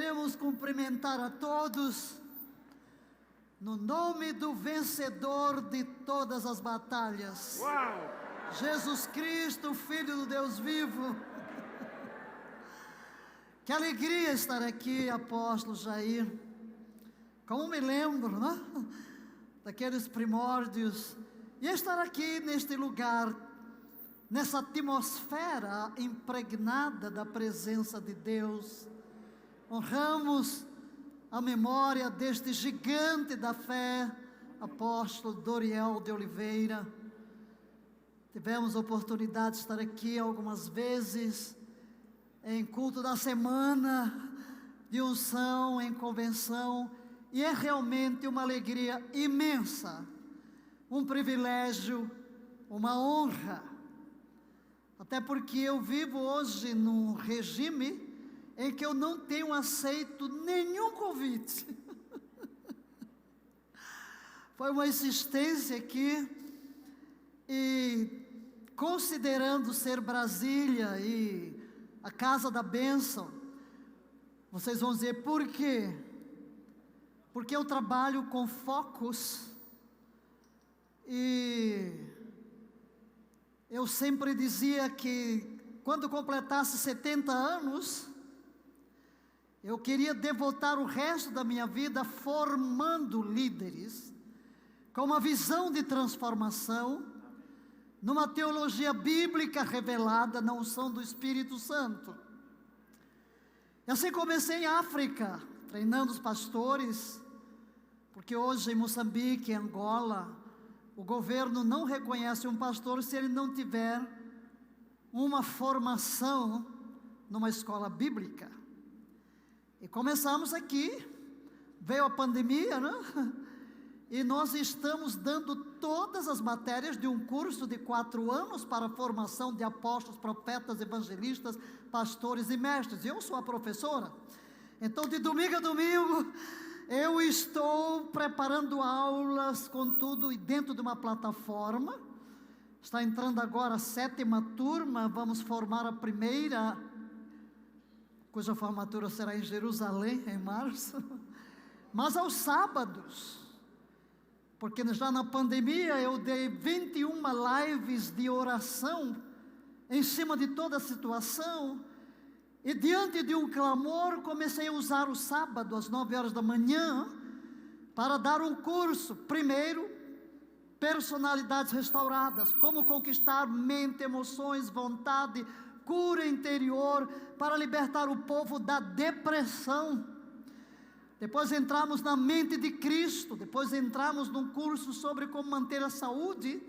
queremos cumprimentar a todos, no nome do vencedor de todas as batalhas. Uau! Jesus Cristo, Filho do Deus vivo. Que alegria estar aqui, apóstolo Jair. Como me lembro, né? Daqueles primórdios. E estar aqui neste lugar, nessa atmosfera impregnada da presença de Deus. Honramos a memória deste gigante da fé, apóstolo Doriel de Oliveira. Tivemos a oportunidade de estar aqui algumas vezes, em culto da semana, de unção, em convenção, e é realmente uma alegria imensa, um privilégio, uma honra, até porque eu vivo hoje num regime em que eu não tenho aceito nenhum convite. Foi uma insistência aqui, e considerando ser Brasília e a casa da bênção, vocês vão dizer, por quê? Porque eu trabalho com focos, e eu sempre dizia que quando completasse 70 anos, eu queria devotar o resto da minha vida formando líderes, com uma visão de transformação, numa teologia bíblica revelada na unção do Espírito Santo. E assim comecei em África, treinando os pastores, porque hoje em Moçambique, em Angola, o governo não reconhece um pastor se ele não tiver uma formação numa escola bíblica. E começamos aqui, veio a pandemia, né? E nós estamos dando todas as matérias de um curso de 4 anos para a formação de apóstolos, profetas, evangelistas, pastores e mestres. Eu sou a professora. Então, de domingo a domingo, eu estou preparando aulas com tudo e dentro de uma plataforma. Está entrando agora a 7ª turma, vamos formar a primeira, cuja formatura será em Jerusalém, em março. Mas aos sábados, porque já na pandemia eu dei 21 lives de oração em cima de toda a situação, e diante de um clamor comecei a usar o sábado às 9 horas da manhã para dar um curso. Primeiro, personalidades restauradas, como conquistar mente, emoções, vontade, cura interior, para libertar o povo da depressão. Depois entramos na mente de Cristo, depois entramos num curso sobre como manter a saúde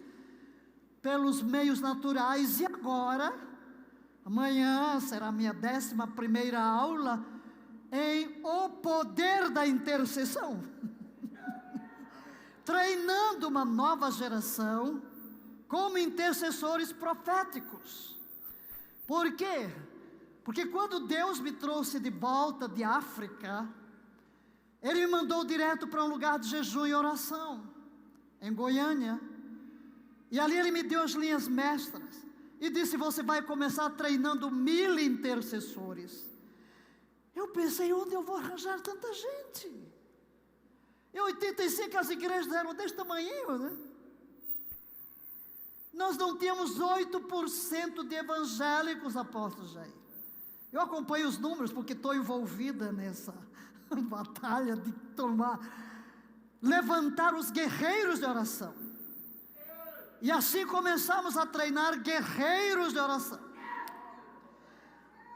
pelos meios naturais, e agora, amanhã será a minha 11ª aula em o poder da intercessão. Treinando uma nova geração como intercessores proféticos. Por quê? Porque quando Deus me trouxe de volta de África, Ele me mandou direto para um lugar de jejum e oração, em Goiânia. E ali Ele me deu as linhas mestras e disse, você vai começar treinando 1000 intercessores. Eu pensei, onde eu vou arranjar tanta gente? Em 85 as igrejas eram deste tamanho, né? Nós não tínhamos 8% de evangélicos, apóstolo Jair. Eu acompanho os números porque estou envolvida nessa batalha de levantar os guerreiros de oração. E assim começamos a treinar guerreiros de oração.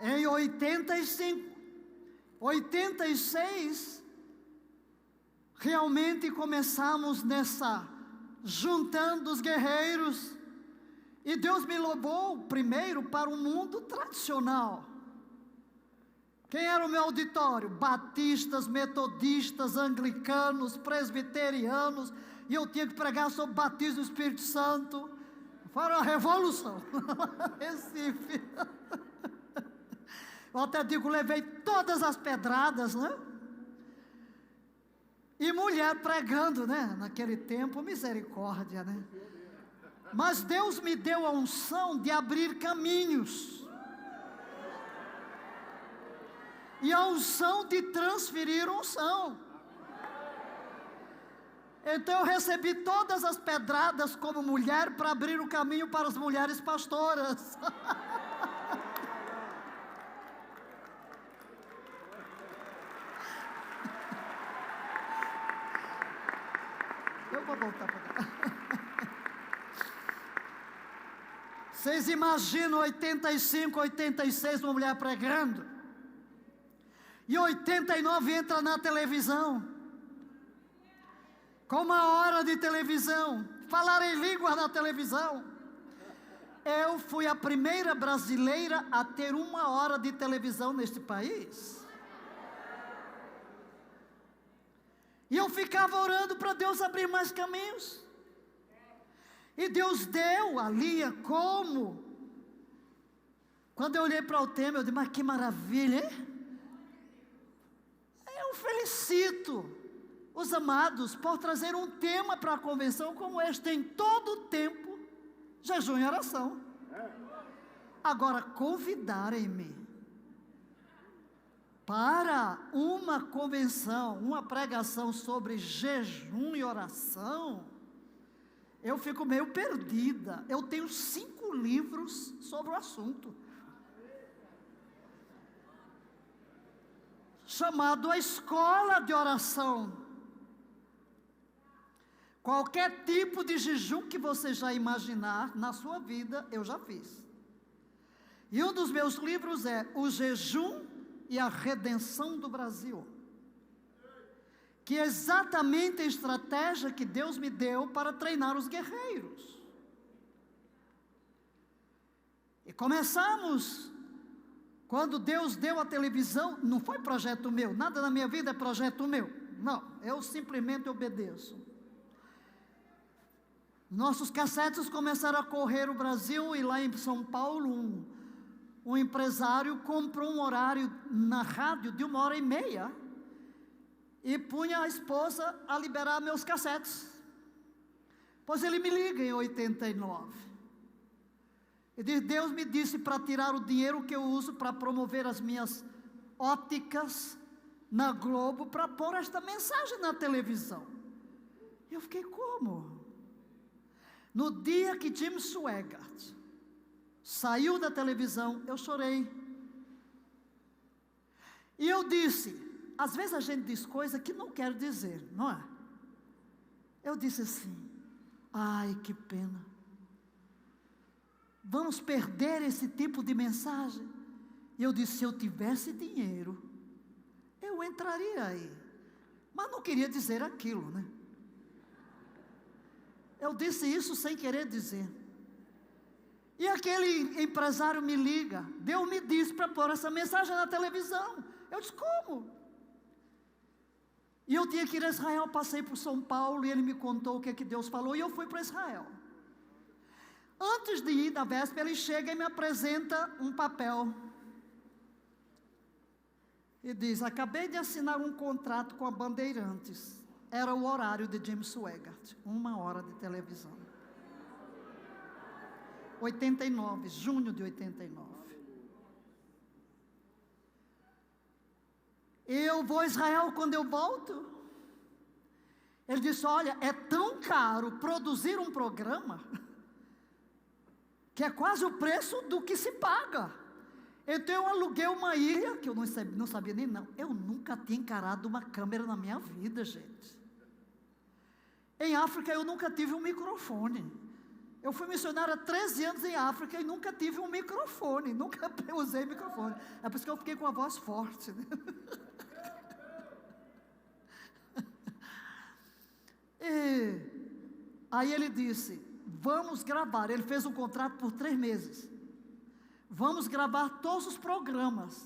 Em 85, 86, realmente começamos juntando os guerreiros. E Deus me levou primeiro para o mundo tradicional. Quem era o meu auditório? Batistas, metodistas, anglicanos, presbiterianos. E eu tinha que pregar sobre batismo do Espírito Santo. Foi uma revolução. Recife. Eu até digo, levei todas as pedradas, né? E mulher pregando, né? Naquele tempo, misericórdia, né? Mas Deus me deu a unção de abrir caminhos. e a unção de transferir unção. Então eu recebi todas as pedradas como mulher para abrir o caminho para as mulheres pastoras. Eu vou voltar para cá. Vocês imaginam 85, 86, uma mulher pregando, e 89 entra na televisão, com 1 hora de televisão, falar em língua na televisão. Eu fui a primeira brasileira a ter 1 hora de televisão neste país. E eu ficava orando para Deus abrir mais caminhos. E Deus deu a linha como. Quando eu olhei para o tema, eu disse, mas que maravilha, hein? Eu felicito os amados por trazer um tema para a convenção como este, em todo o tempo, jejum e oração. Agora, convidarem-me para uma convenção, uma pregação sobre jejum e oração, eu fico meio perdida. Eu tenho 5 livros sobre o assunto, chamado A Escola de Oração. Qualquer tipo de jejum que você já imaginar na sua vida, eu já fiz. E um dos meus livros é O Jejum e a Redenção do Brasil, que é exatamente a estratégia que Deus me deu para treinar os guerreiros. E começamos, quando Deus deu a televisão, não foi projeto meu, nada na minha vida é projeto meu, não, eu simplesmente obedeço. Nossos cassetes começaram a correr o Brasil, e lá em São Paulo, um empresário comprou um horário na rádio de 1h30, e punha a esposa a liberar meus cassetes. Pois ele me liga em 89. E diz, Deus me disse para tirar o dinheiro que eu uso para promover as minhas óticas na Globo, para pôr esta mensagem na televisão. E eu fiquei, como? No dia que Jim Swaggart saiu da televisão, eu chorei. E eu disse, às vezes a gente diz coisa que não quer dizer, não é? Eu disse assim, ai que pena, vamos perder esse tipo de mensagem. E eu disse, se eu tivesse dinheiro, eu entraria aí, mas não queria dizer aquilo, né? Eu disse isso sem querer dizer. E aquele empresário me liga, Deus me disse para pôr essa mensagem na televisão. Eu disse, como? E eu tinha que ir a Israel, passei por São Paulo, e ele me contou o que é que Deus falou, e eu fui para Israel. Antes de ir, na véspera, ele chega e me apresenta um papel. E diz, acabei de assinar um contrato com a Bandeirantes. Era o horário de Jim Swaggart, 1 hora de televisão. 89, junho de 89. Eu vou a Israel quando eu volto. Ele disse, olha, é tão caro produzir um programa, que é quase o preço do que se paga. Então eu aluguei uma ilha, que eu não sabia nem não. Eu nunca tinha encarado uma câmera na minha vida, gente. Em África eu nunca tive um microfone. Eu fui missionária há 13 anos em África e nunca tive um microfone, nunca usei microfone. É por isso que eu fiquei com a voz forte, né? E aí ele disse, vamos gravar. Ele fez um contrato por 3 meses. Vamos gravar todos os programas.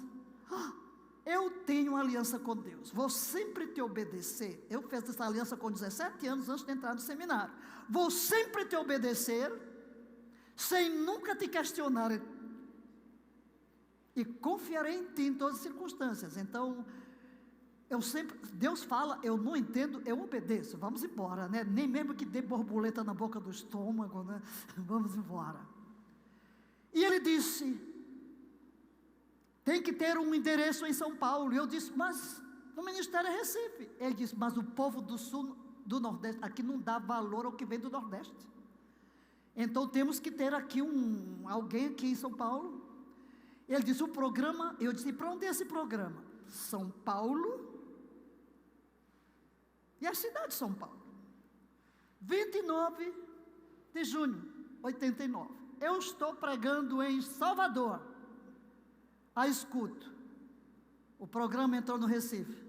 Eu tenho uma aliança com Deus, vou sempre te obedecer. Eu fiz essa aliança com 17 anos antes de entrar no seminário. Vou sempre te obedecer, sem nunca te questionar, e confiarei em ti em todas as circunstâncias. Então, Deus fala, eu não entendo, eu obedeço, vamos embora, né? Nem mesmo que dê borboleta na boca do estômago, né? Vamos embora. E ele disse, tem que ter um endereço em São Paulo. E eu disse, mas o ministério é Recife. Ele disse, mas o povo do sul, do nordeste, aqui não dá valor ao que vem do nordeste. Então temos que ter aqui alguém aqui em São Paulo. Ele disse, o programa, eu disse, para onde é esse programa? São Paulo e a cidade de São Paulo. 29 de junho, 89. Eu estou pregando em Salvador. Aí escuto. O programa entrou no Recife.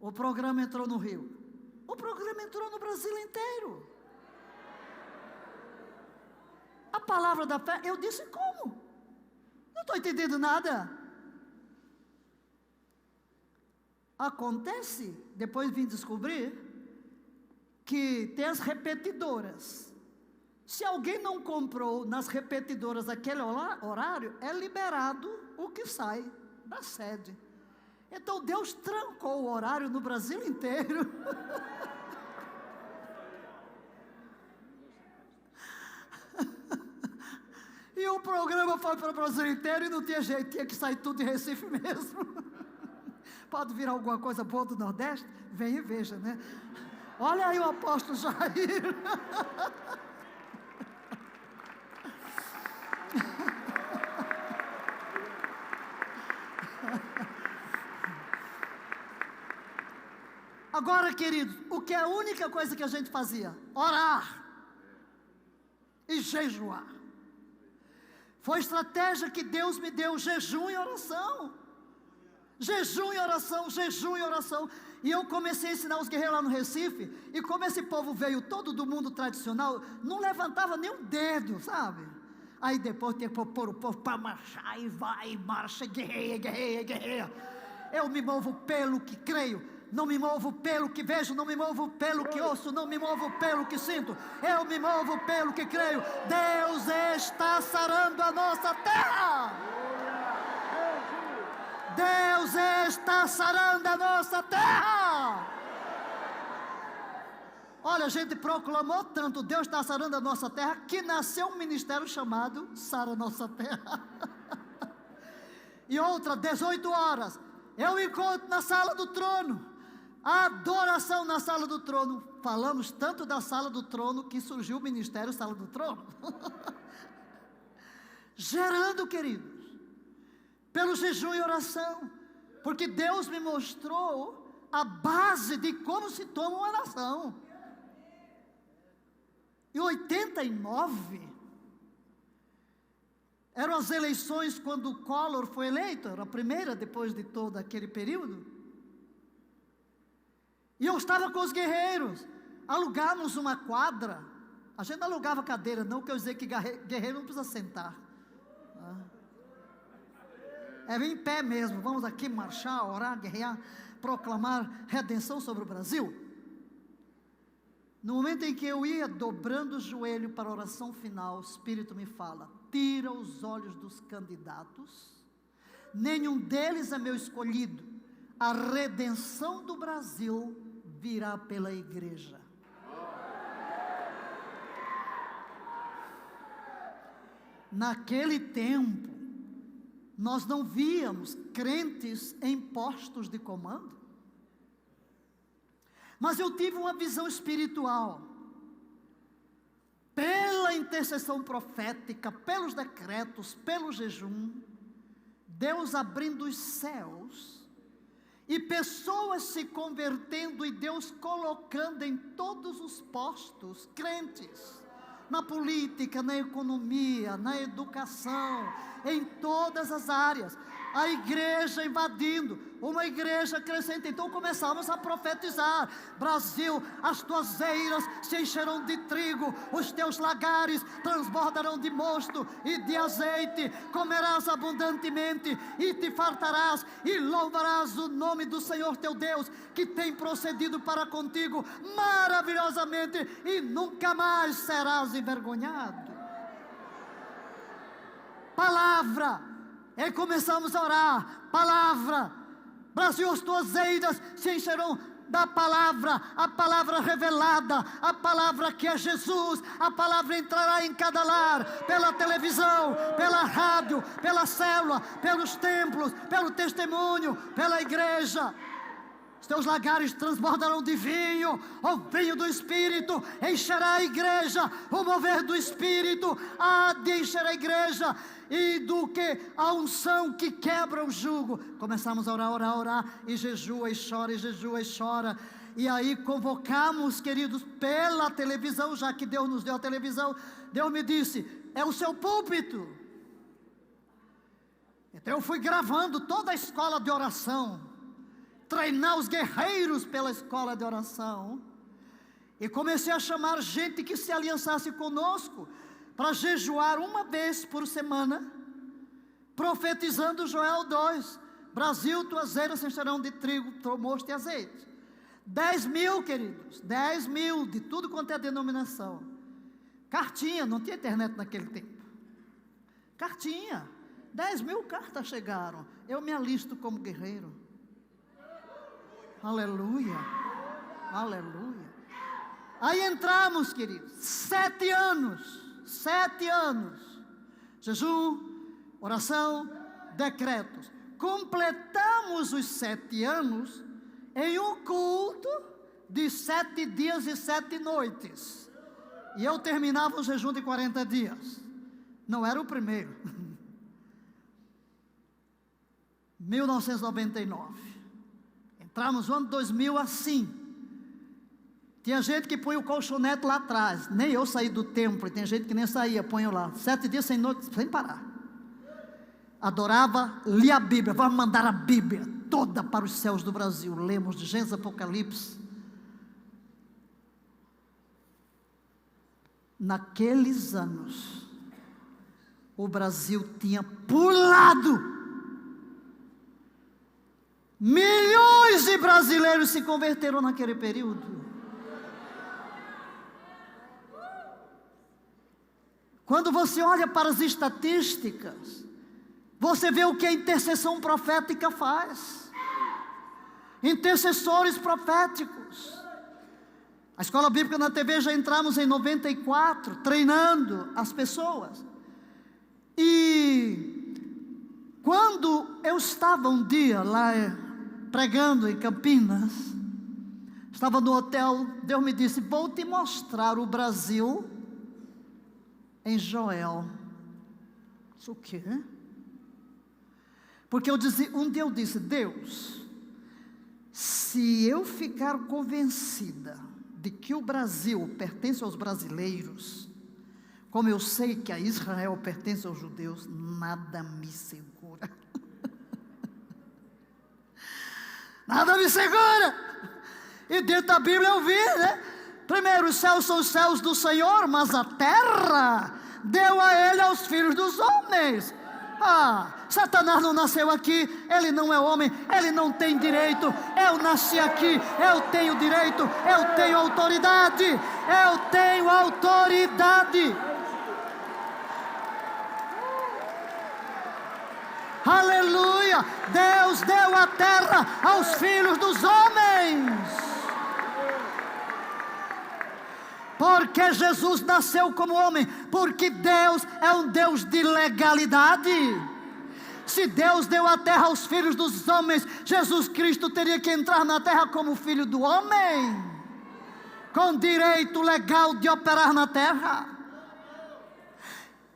O programa entrou no Rio. O programa entrou no Brasil inteiro. A palavra da fé, eu disse como? Não estou entendendo nada. Acontece, depois vim descobrir, que tem as repetidoras. Se alguém não comprou nas repetidoras aquele horário, é liberado o que sai da sede. Então Deus trancou o horário no Brasil inteiro. E o programa foi para o Brasil inteiro e não tinha jeito, tinha que sair tudo de Recife mesmo. Pode vir alguma coisa boa do Nordeste? Venha e veja, né? Olha aí o apóstolo Jair. Agora, queridos, o que é a única coisa que a gente fazia? Orar e jejuar. Foi estratégia que Deus me deu, jejum e oração. Jejum e oração, jejum e oração. E eu comecei a ensinar os guerreiros lá no Recife. E como esse povo veio todo do mundo tradicional, não levantava nem um dedo, sabe? Aí depois tem que pôr o povo para marchar. E vai, marcha, guerreia, guerreia, guerreia. Eu me movo pelo que creio. Não me movo pelo que vejo, não me movo pelo que ouço, não me movo pelo que sinto. Eu me movo pelo que creio. Deus está sarando a nossa terra. Deus está sarando a nossa terra. Olha, a gente proclamou tanto, Deus está sarando a nossa terra, que nasceu um ministério chamado Sara Nossa Terra. E outra, 18 horas, eu encontro na sala do trono. Adoração na sala do trono. Falamos tanto da sala do trono que surgiu o ministério Sala do Trono. Gerando, queridos, pelo jejum e oração, porque Deus me mostrou a base de como se toma uma nação. Em 89, eram as eleições quando o Collor foi eleito, era a primeira depois de todo aquele período. E eu estava com os guerreiros, alugamos uma quadra. A gente não alugava cadeira, não, quer dizer que guerreiro não precisa sentar. É em pé mesmo, vamos aqui marchar, orar, guerrear, proclamar redenção sobre o Brasil. No momento em que eu ia dobrando o joelho para a oração final, o Espírito me fala, tira os olhos dos candidatos, nenhum deles é meu escolhido, a redenção do Brasil virá pela igreja. Naquele tempo, nós não víamos crentes em postos de comando, mas eu tive uma visão espiritual, pela intercessão profética, pelos decretos, pelo jejum, Deus abrindo os céus, e pessoas se convertendo, e Deus colocando em todos os postos crentes, na política, na economia, na educação, em todas as áreas, a igreja invadindo, uma igreja crescente. Então começamos a profetizar: Brasil, as tuas eiras se encherão de trigo, os teus lagares transbordarão de mosto e de azeite, comerás abundantemente e te fartarás, e louvarás o nome do Senhor teu Deus, que tem procedido para contigo maravilhosamente, e nunca mais serás envergonhado. Palavra. E começamos a orar, palavra. Brasil, as tuas eiras se encherão da palavra, a palavra revelada, a palavra que é Jesus. A palavra entrará em cada lar, pela televisão, pela rádio, pela célula, pelos templos, pelo testemunho, pela igreja. Os teus lagares transbordarão de vinho, o vinho do Espírito encherá a igreja, o mover do Espírito há de encher a igreja, e do que a unção que quebra o jugo. Começamos a orar, e jejua e chora, e jejua e chora. E aí convocamos, queridos, pela televisão, já que Deus nos deu a televisão. Deus me disse, é o seu púlpito. Então eu fui gravando toda a escola de oração, treinar os guerreiros pela escola de oração, e comecei a chamar gente que se aliançasse conosco, para jejuar uma vez por semana, profetizando Joel 2, Brasil, tuas eiras se encherão de trigo, mosto e azeite. 10 mil, queridos, 10 mil, de tudo quanto é denominação. Cartinha, não tinha internet naquele tempo. Cartinha, 10 mil cartas chegaram, eu me alisto como guerreiro. Aleluia, aleluia. Aí entramos, queridos, 7 anos, jejum, oração, decretos. Completamos os 7 anos em um culto de 7 dias e 7 noites. E eu terminava o jejum de 40 dias. Não era o primeiro. 1999. Entramos no ano 2000 assim. Tinha gente que põe o colchonete lá atrás. Nem eu saí do templo. E tem gente que nem saía, põe lá. 7 dias sem noite, sem parar. Adorava, lia a Bíblia. Vamos mandar a Bíblia toda para os céus do Brasil. Lemos de Gênesis, Apocalipse. Naqueles anos, o Brasil tinha pulado. Milhões de brasileiros se converteram naquele período. Quando você olha para as estatísticas, você vê o que a intercessão profética faz. Intercessores proféticos. A escola bíblica na TV já entramos em 94, treinando as pessoas. E quando eu estava um dia lá pregando em Campinas, estava no hotel, Deus me disse, vou te mostrar o Brasil em Joel. Isso o quê? Porque um dia eu disse, Deus, se eu ficar convencida de que o Brasil pertence aos brasileiros, como eu sei que a Israel pertence aos judeus, nada me segura. Nada me segura. E dentro da Bíblia eu vi, né? Primeiro, os céus são os céus do Senhor, mas a terra deu a ele aos filhos dos homens. Satanás não nasceu aqui, ele não é homem, ele não tem direito. Eu nasci aqui, eu tenho direito, eu tenho autoridade, eu tenho autoridade. Aleluia! Deus deu a terra aos filhos dos homens. Porque Jesus nasceu como homem, porque Deus é um Deus de legalidade. Se Deus deu a terra aos filhos dos homens, Jesus Cristo teria que entrar na terra como filho do homem, com direito legal de operar na terra,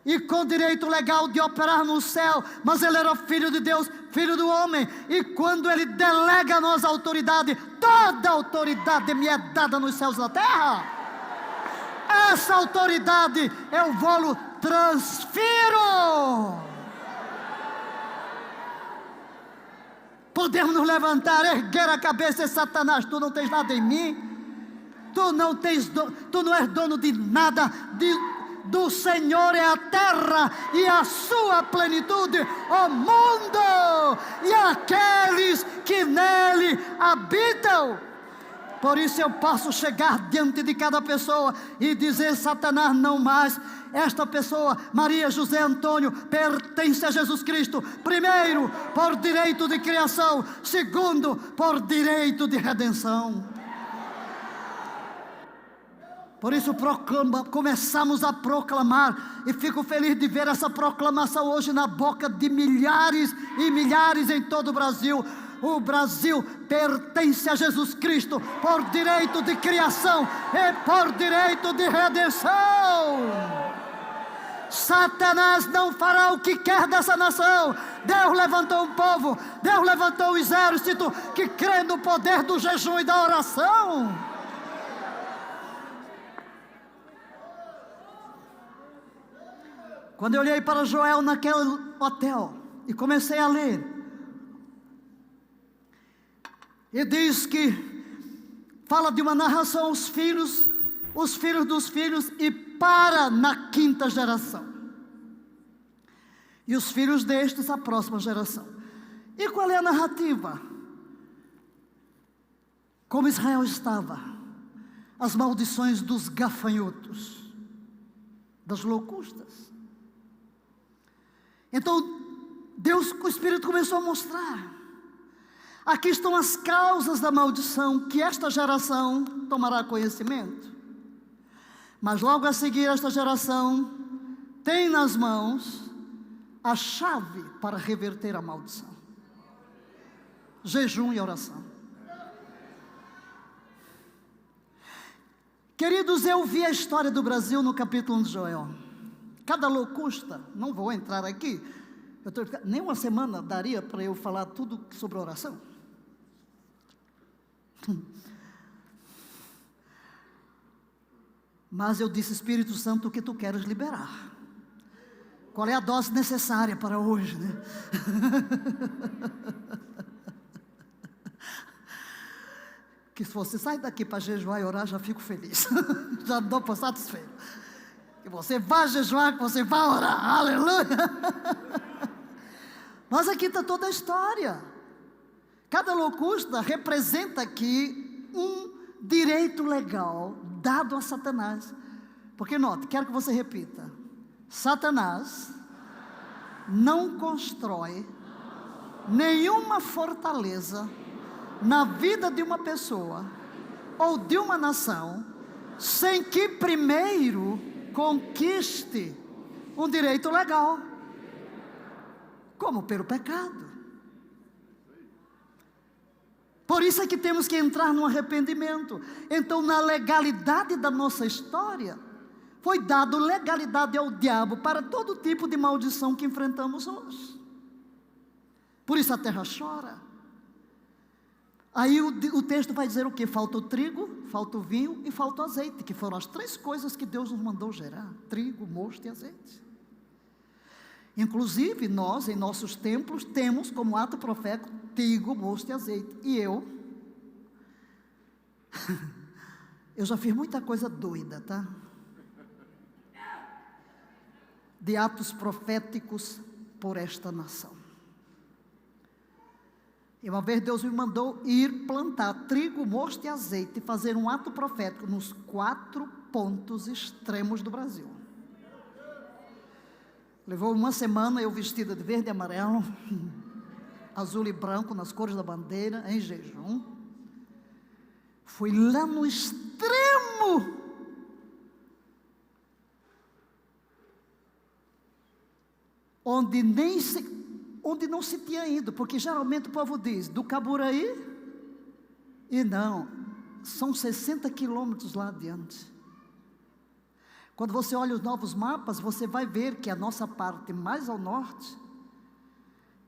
e com direito legal de operar no céu. Mas ele era filho de Deus, filho do homem, e quando ele delega a nós a autoridade, toda a autoridade me é dada nos céus e na terra. Essa autoridade eu vou transfiro. Podemos nos levantar, erguer a cabeça e Satanás, tu não tens nada em mim, tu não és dono de nada, do Senhor é a terra e a sua plenitude, o mundo e aqueles que nele habitam. Por isso eu posso chegar diante de cada pessoa e dizer: Satanás, não mais. Esta pessoa, Maria José Antônio, pertence a Jesus Cristo. Primeiro, por direito de criação. Segundo, por direito de redenção. Por isso começamos a proclamar, e fico feliz de ver essa proclamação hoje na boca de milhares e milhares em todo o Brasil. O Brasil pertence a Jesus Cristo por direito de criação e por direito de redenção. Satanás não fará o que quer dessa nação. Deus levantou um povo, Deus levantou um exército que crê no poder do jejum e da oração. Quando eu olhei para Joel naquele hotel e comecei a ler, e diz que fala de uma narração aos filhos, os filhos dos filhos, e para na quinta geração. E os filhos destes, a próxima geração. E qual é a narrativa? Como Israel estava, as maldições dos gafanhotos, das locustas. Então, Deus, o Espírito começou a mostrar. Aqui estão as causas da maldição que esta geração tomará conhecimento. Mas logo a seguir, esta geração tem nas mãos a chave para reverter a maldição: jejum e oração. Queridos, eu vi a história do Brasil no capítulo 1 de Joel. Cada locusta, não vou entrar aqui, nem uma semana daria para eu falar tudo sobre oração. Mas eu disse: Espírito Santo, o que tu queres liberar? Qual é a dose necessária para hoje, né? Que se você sair daqui para jejuar e orar, já fico feliz. Já dou por satisfeito. Que você vá jejuar, que você vá orar. Aleluia! Mas aqui está toda a história. Cada locusta representa aqui um direito legal dado a Satanás. Porque note, quero que você repita: Satanás não constrói nenhuma fortaleza na vida de uma pessoa ou de uma nação sem que primeiro conquiste um direito legal, como pelo pecado. Por isso é que temos que entrar no arrependimento. Então, na legalidade da nossa história, foi dado legalidade ao diabo para todo tipo de maldição que enfrentamos hoje. Por isso a terra chora. Aí o texto vai dizer o quê? Falta o trigo, falta o vinho e falta o azeite, que foram as três coisas que Deus nos mandou gerar: trigo, mosto e azeite. Inclusive, nós, em nossos templos, temos como ato profético trigo, mosto e azeite. E eu já fiz muita coisa doida, tá? De atos proféticos por esta nação. E uma vez Deus me mandou ir plantar trigo, mosto e azeite e fazer um ato profético nos 4 pontos extremos do Brasil. Levou uma semana, eu vestida de verde e amarelo, azul e branco, nas cores da bandeira, em jejum. Fui lá no extremo, onde não se tinha ido, porque geralmente o povo diz, do Caburaí, e não, são 60 quilômetros lá adiante. Quando você olha os novos mapas, você vai ver que a nossa parte mais ao norte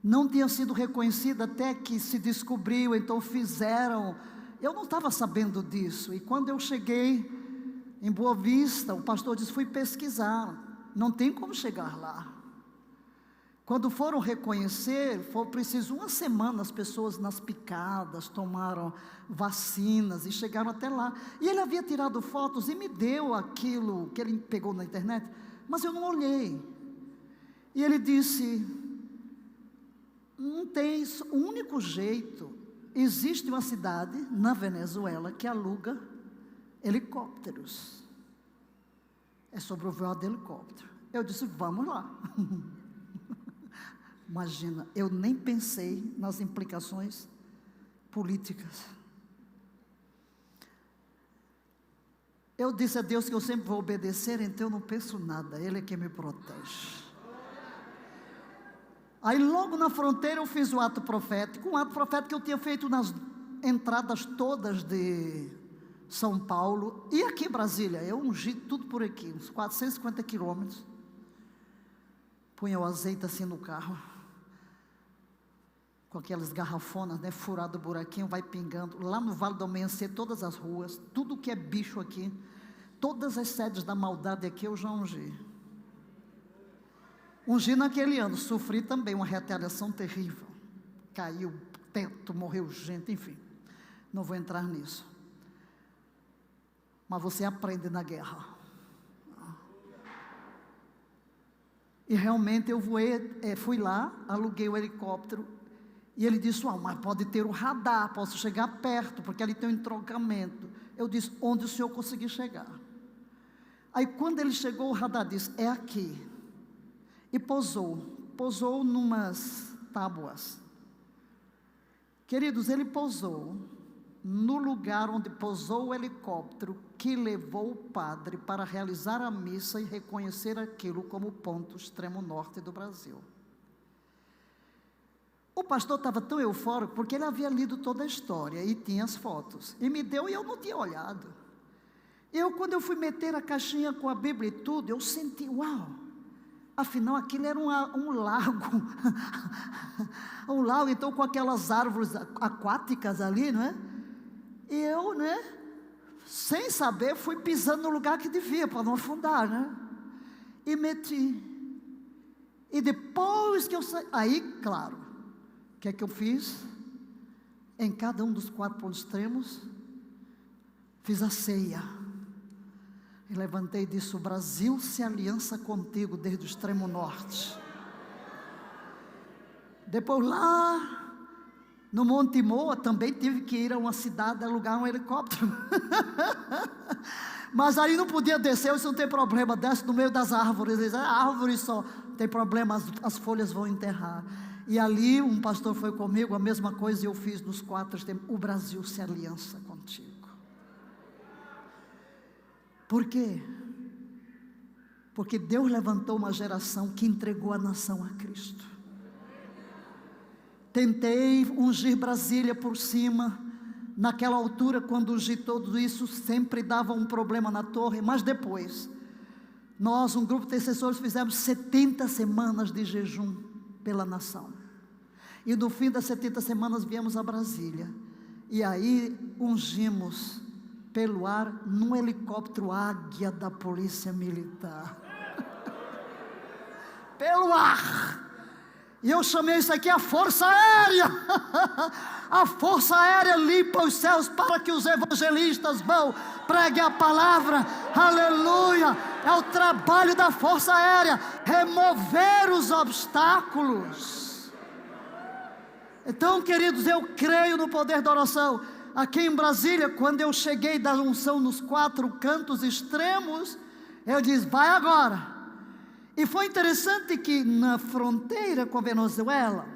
não tinha sido reconhecida até que se descobriu, então fizeram. Eu não estava sabendo disso, e quando eu cheguei em Boa Vista, o pastor disse: fui pesquisar, não tem como chegar lá. Quando foram reconhecer, foi preciso uma semana, as pessoas nas picadas, tomaram vacinas e chegaram até lá. E ele havia tirado fotos e me deu aquilo que ele pegou na internet, mas eu não olhei. E ele disse: não tem isso, o único jeito existe uma cidade na Venezuela que aluga helicópteros. É sobre o voo de helicóptero. Eu disse, vamos lá. Imagina, eu nem pensei nas implicações políticas. Eu disse a Deus que eu sempre vou obedecer, então eu não penso nada, Ele é quem me protege. Aí logo na fronteira eu fiz o ato profético, um ato profético que eu tinha feito nas entradas todas de São Paulo e aqui em Brasília. Eu ungi tudo por aqui, uns 450 quilômetros. Punha o azeite assim no carro, com aquelas garrafonas, né, furado o buraquinho, vai pingando. Lá no Vale do Amanhecer, todas as ruas, tudo que é bicho aqui, todas as sedes da maldade aqui eu já ungi. Ungi naquele ano, sofri também uma retaliação terrível. Caiu teto, morreu gente, enfim. Não vou entrar nisso. Mas você aprende na guerra. E realmente eu fui lá, aluguei o helicóptero, e ele disse, mas pode ter o radar, posso chegar perto, porque ali tem um entroncamento. Eu disse, onde o senhor conseguir chegar? Aí quando ele chegou, o radar disse, é aqui. E pousou numas tábuas. Queridos, ele pousou no lugar onde pousou o helicóptero que levou o padre para realizar a missa e reconhecer aquilo como ponto extremo norte do Brasil. O pastor estava tão eufórico porque ele havia lido toda a história e tinha as fotos. E me deu e eu não tinha olhado. Quando eu fui meter a caixinha com a Bíblia e tudo, eu senti, uau! Afinal, aquilo era um lago. Um lago, então, com aquelas árvores aquáticas ali, não é? E eu, sem saber, fui pisando no lugar que devia, para não afundar, E meti. E depois que eu saí, aí, claro, o que é que eu fiz? Em cada um dos 4 pontos extremos, fiz a ceia. E levantei e disse, o Brasil se aliança contigo desde o extremo norte. Depois lá, no Monte Moa, também tive que ir a uma cidade alugar um helicóptero. Mas aí não podia descer, isso não tem problema, desce no meio das árvores. Diz, árvore só, não tem problema, as folhas vão enterrar. E ali um pastor foi comigo, a mesma coisa eu fiz nos 4 tempos. O Brasil se aliança contigo. Por quê? Porque Deus levantou uma geração que entregou a nação a Cristo. Tentei ungir Brasília por cima, naquela altura, quando ungi tudo isso, sempre dava um problema na torre, mas depois, nós, um grupo de intercessores, fizemos 70 semanas de jejum pela nação, e no fim das 70 semanas viemos a Brasília, e aí ungimos pelo ar, num helicóptero Águia da Polícia Militar, pelo ar. E eu chamei isso aqui a Força Aérea. A Força Aérea limpa os céus para que os evangelistas vão, preguem a palavra, aleluia. É o trabalho da Força Aérea, remover os obstáculos. Então, queridos, eu creio no poder da oração. Aqui em Brasília, quando eu cheguei da unção nos 4 cantos extremos, eu disse, vai agora. E foi interessante que na fronteira com a Venezuela,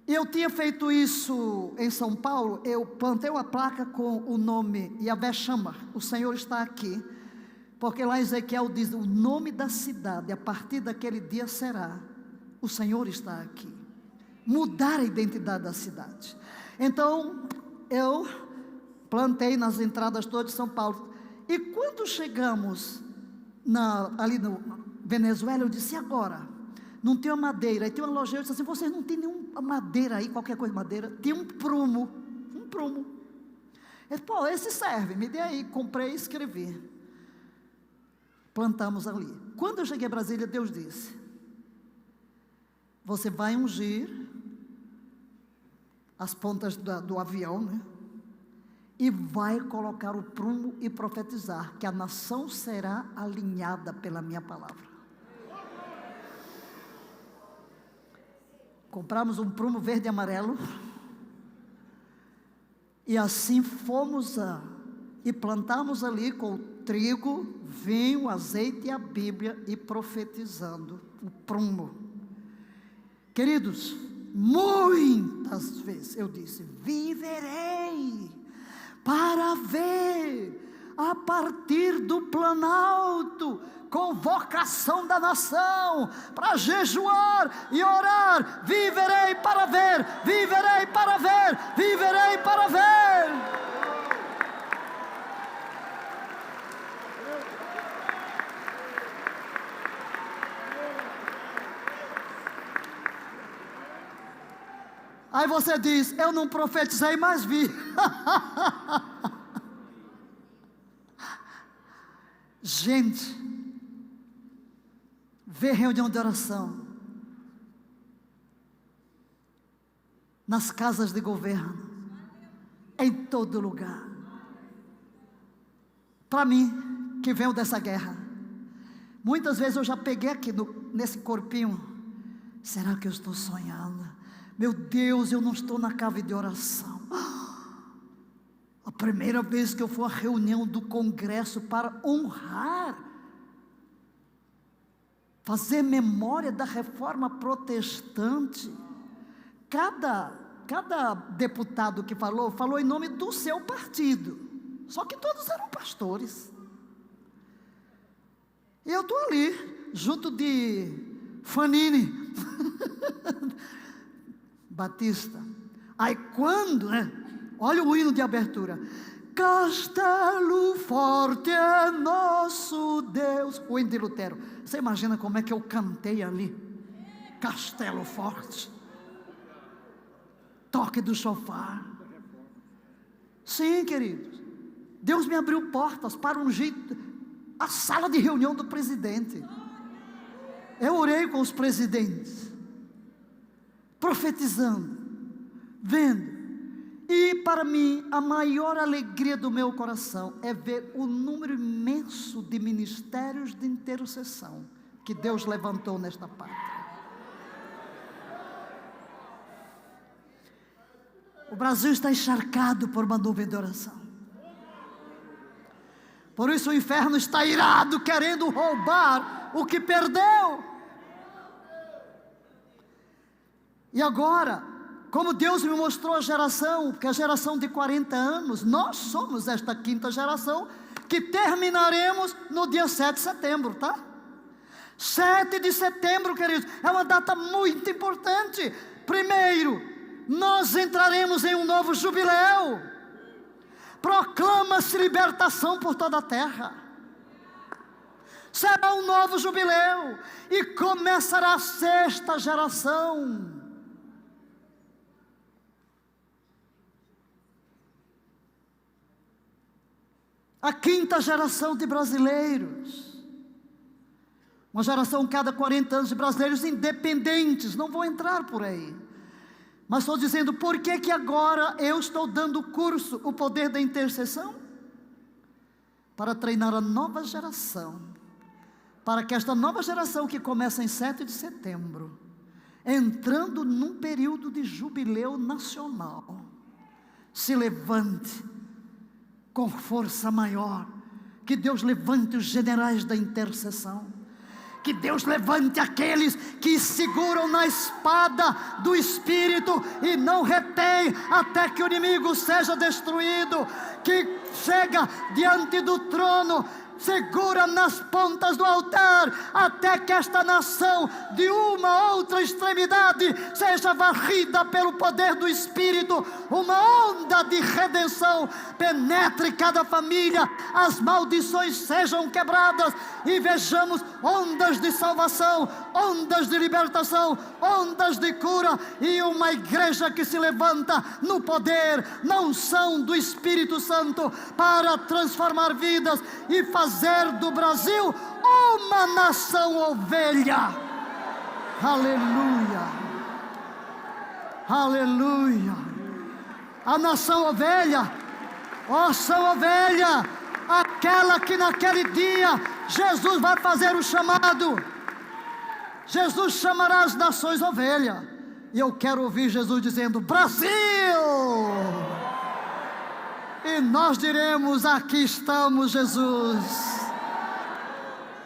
eu tinha feito isso em São Paulo, eu plantei uma placa com o nome Yahvé Chama, o Senhor está aqui, porque lá Ezequiel diz, o nome da cidade, a partir daquele dia será, o Senhor está aqui, mudar a identidade da cidade. Então, eu plantei nas entradas todas de São Paulo, e quando chegamos ali no Venezuela, eu disse, e agora? Não tem uma madeira. Aí tem uma loja, eu disse assim, vocês não tem nenhuma madeira aí, qualquer coisa de madeira? Tem um prumo. Ele disse, pô, esse serve, me dê aí. Comprei e escrevi. Plantamos ali. Quando eu cheguei a Brasília, Deus disse, você vai ungir as pontas do avião, e vai colocar o prumo e profetizar que a nação será alinhada pela minha palavra. Compramos um prumo verde e amarelo, E assim fomos e plantamos ali com o trigo, vinho, azeite e a Bíblia, e profetizando o prumo. Queridos, muitas vezes eu disse: viverei para ver a partir do Planalto convocação da nação para jejuar e orar. Viverei para ver, viverei para ver, viverei para ver. Aí você diz: eu não profetizei, mas vi. Gente, ver reunião de oração nas casas de governo, em todo lugar. Para mim, que venho dessa guerra, muitas vezes eu já peguei aqui nesse corpinho: será que eu estou sonhando? Meu Deus, eu não estou na casa de oração. A primeira vez que eu fui à reunião do Congresso para honrar, fazer memória da Reforma Protestante, cada deputado que falou em nome do seu partido, só que todos eram pastores. E eu estou ali, junto de Fanini Batista. Aí quando, olha o hino de abertura: Castelo forte é nosso Deus. O hino de Lutero. Você imagina como é que eu cantei ali? Castelo forte. Toque do chofar. Sim, queridos, Deus me abriu portas para ungir a sala de reunião do presidente. Eu orei com os presidentes, profetizando, vendo. E para mim, a maior alegria do meu coração é ver o número imenso de ministérios de intercessão que Deus levantou nesta pátria. O Brasil está encharcado por uma nuvem de oração. Por isso o inferno está irado, querendo roubar o que perdeu. E agora, como Deus me mostrou a geração, porque a geração de 40 anos, nós somos esta quinta geração, que terminaremos no dia 7 de setembro, tá? 7 de setembro, queridos, é uma data muito importante. Primeiro, nós entraremos em um novo jubileu. Proclama-se libertação por toda a terra. Será um novo jubileu, e começará a sexta geração. A quinta geração de brasileiros, uma geração cada 40 anos de brasileiros independentes. Não vou entrar por aí, mas estou dizendo por que agora eu estou dando curso, o poder da intercessão, para treinar a nova geração, para que esta nova geração que começa em 7 de setembro, entrando num período de jubileu nacional, se levante com força maior. Que Deus levante os generais da intercessão, que Deus levante aqueles que seguram na espada do Espírito e não retém até que o inimigo seja destruído, que chega diante do trono, segura nas pontas do altar, até que esta nação de uma outra extremidade seja varrida pelo poder do Espírito. Uma onda de redenção penetre cada família, as maldições sejam quebradas e vejamos ondas de salvação, ondas de libertação, ondas de cura, e uma igreja que se levanta no poder, na unção do Espírito Santo, para transformar vidas e fazer do Brasil uma nação ovelha. Aleluia, aleluia. A nação ovelha, são ovelha, aquela que naquele dia Jesus vai fazer o chamado. Jesus chamará as nações ovelha, e eu quero ouvir Jesus dizendo: Brasil, e nós diremos: aqui estamos, Jesus.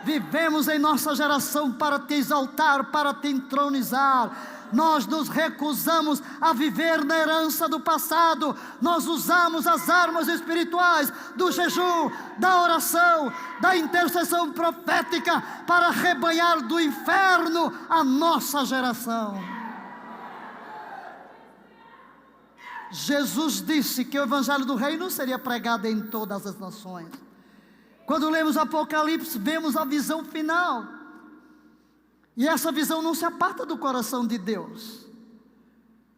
Vivemos em nossa geração para te exaltar, para te entronizar. Nós nos recusamos a viver na herança do passado. Nós usamos as armas espirituais do jejum, da oração, da intercessão profética para arrebanhar do inferno a nossa geração. Jesus disse que o evangelho do reino seria pregado em todas as nações. Quando lemos Apocalipse, vemos a visão final. E essa visão não se aparta do coração de Deus.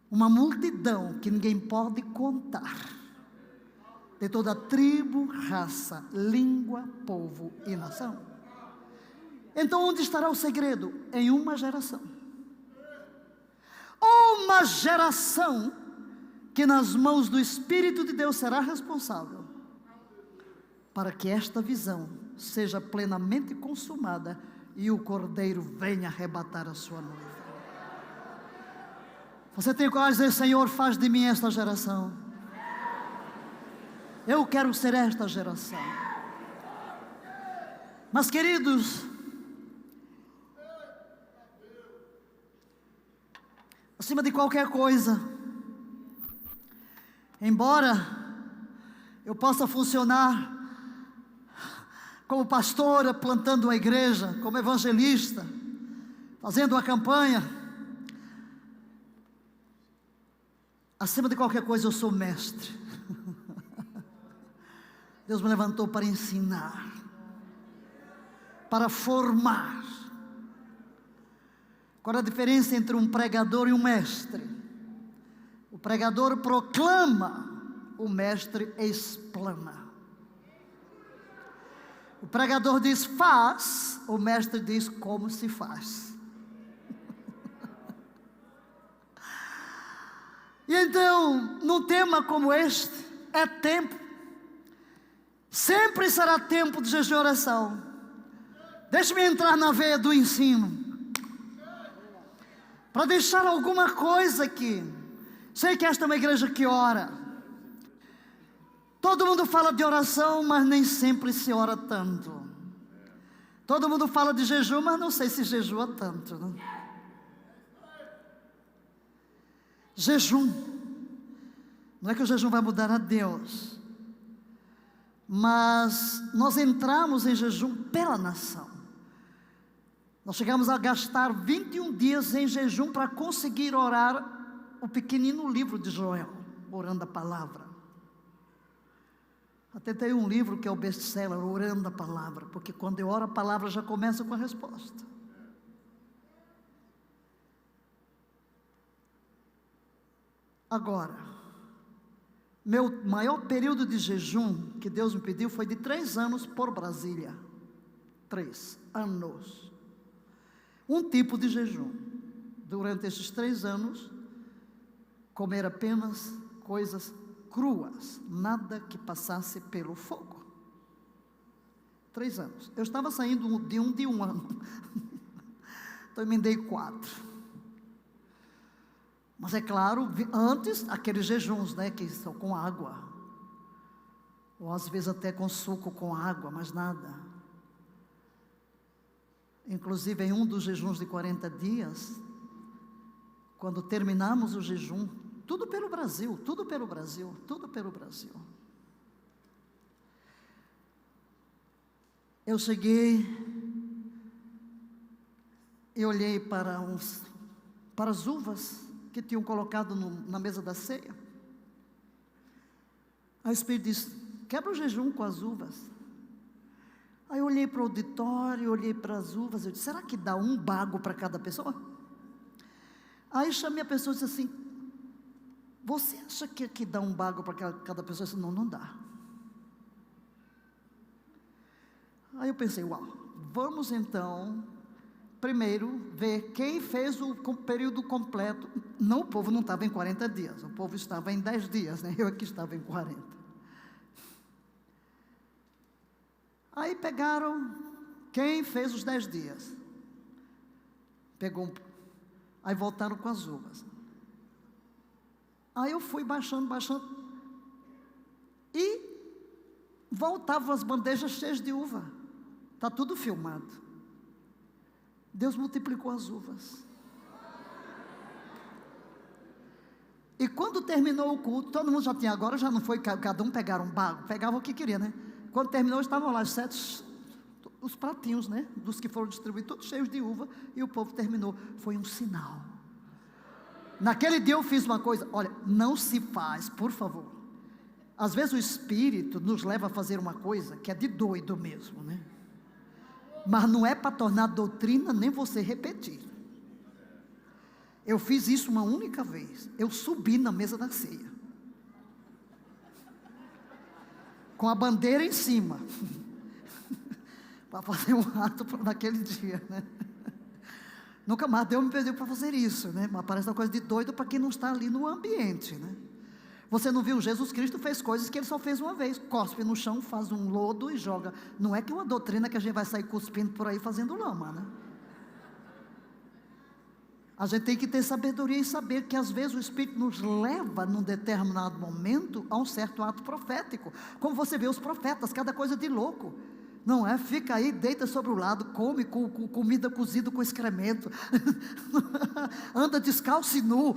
Uma multidão que ninguém pode contar, de toda tribo, raça, língua, povo e nação. Então onde estará o segredo? Em uma geração. Uma geração que nas mãos do Espírito de Deus será responsável para que esta visão seja plenamente consumada e o Cordeiro venha arrebatar a sua noiva. Você tem coragem de dizer: Senhor, faz de mim esta geração. Eu quero ser esta geração. Mas, queridos, acima de qualquer coisa, embora eu possa funcionar como pastora, plantando uma igreja, como evangelista, fazendo uma campanha, acima de qualquer coisa eu sou mestre. Deus me levantou para ensinar, para formar. Qual é a diferença entre um pregador e um mestre? O pregador proclama, o mestre explana. O pregador diz faz, o mestre diz como se faz. E então, num tema como este, é tempo, sempre será tempo de jejum e oração. Deixe-me entrar na veia do ensino, para deixar alguma coisa aqui. Sei que esta é uma igreja que ora. Todo mundo fala de oração, mas nem sempre se ora tanto. Todo mundo fala de jejum, mas não sei se jejua tanto, né? Jejum, não é que o jejum vai mudar a Deus, mas nós entramos em jejum pela nação. Nós chegamos a gastar 21 dias em jejum para conseguir orar o pequenino livro de Joel, orando a palavra. Até tem um livro que é o best-seller, Orando a Palavra, porque quando eu oro a palavra já começa com a resposta. Agora, meu maior período de jejum que Deus me pediu foi de 3 anos por Brasília. 3 anos. Um tipo de jejum. Durante esses 3 anos, comer apenas coisas cruas, nada que passasse pelo fogo. 3 anos. Eu estava saindo de um ano. Então eu emendei 4. Mas é claro, antes aqueles jejuns, né, que são com água, ou às vezes até com suco com água, mas nada. Inclusive em um dos jejuns de 40 dias, quando terminamos o jejum, tudo pelo Brasil, tudo pelo Brasil, tudo pelo Brasil. Eu cheguei e olhei para as uvas que tinham colocado na mesa da ceia. Aí o Espírito disse: quebra o jejum com as uvas. Aí eu olhei para o auditório, olhei para as uvas, eu disse: será que dá um bago para cada pessoa? Aí chamei a pessoa e disse assim: você acha que dá um bago para cada pessoa? Eu disse: não, não dá. Aí eu pensei: uau, vamos então primeiro ver quem fez o período completo. Não, o povo não estava em 40 dias, o povo estava em 10 dias, né? Eu aqui estava em 40. Aí pegaram quem fez os 10 dias. Aí voltaram com as uvas. Aí eu fui baixando, e voltavam as bandejas cheias de uva. Está tudo filmado. Deus multiplicou as uvas. E quando terminou o culto, todo mundo já tinha, agora já não foi, cada um pegar um bago, pegava o que queria, né? Quando terminou, estavam lá os pratinhos, né? Dos que foram distribuídos, todos cheios de uva, e o povo terminou. Foi um sinal. Naquele dia eu fiz uma coisa, olha, não se faz, por favor. Às vezes o Espírito nos leva a fazer uma coisa que é de doido mesmo, né? Mas não é para tornar doutrina, nem você repetir. Eu fiz isso uma única vez. Eu subi na mesa da ceia, com a bandeira em cima, para fazer um ato naquele dia, né? Nunca mais Deus me pediu para fazer isso, né? Mas parece uma coisa de doido para quem não está ali no ambiente, né? Você não viu? Jesus Cristo fez coisas que Ele só fez uma vez. Cospe no chão, faz um lodo e joga. Não é que uma doutrina que a gente vai sair cuspindo por aí fazendo lama, né? A gente tem que ter sabedoria e saber que às vezes o Espírito nos leva num determinado momento a um certo ato profético. Como você vê os profetas, cada coisa de louco. Não é? Fica aí, deita sobre o lado, come com comida cozida com excremento, anda descalço e nu.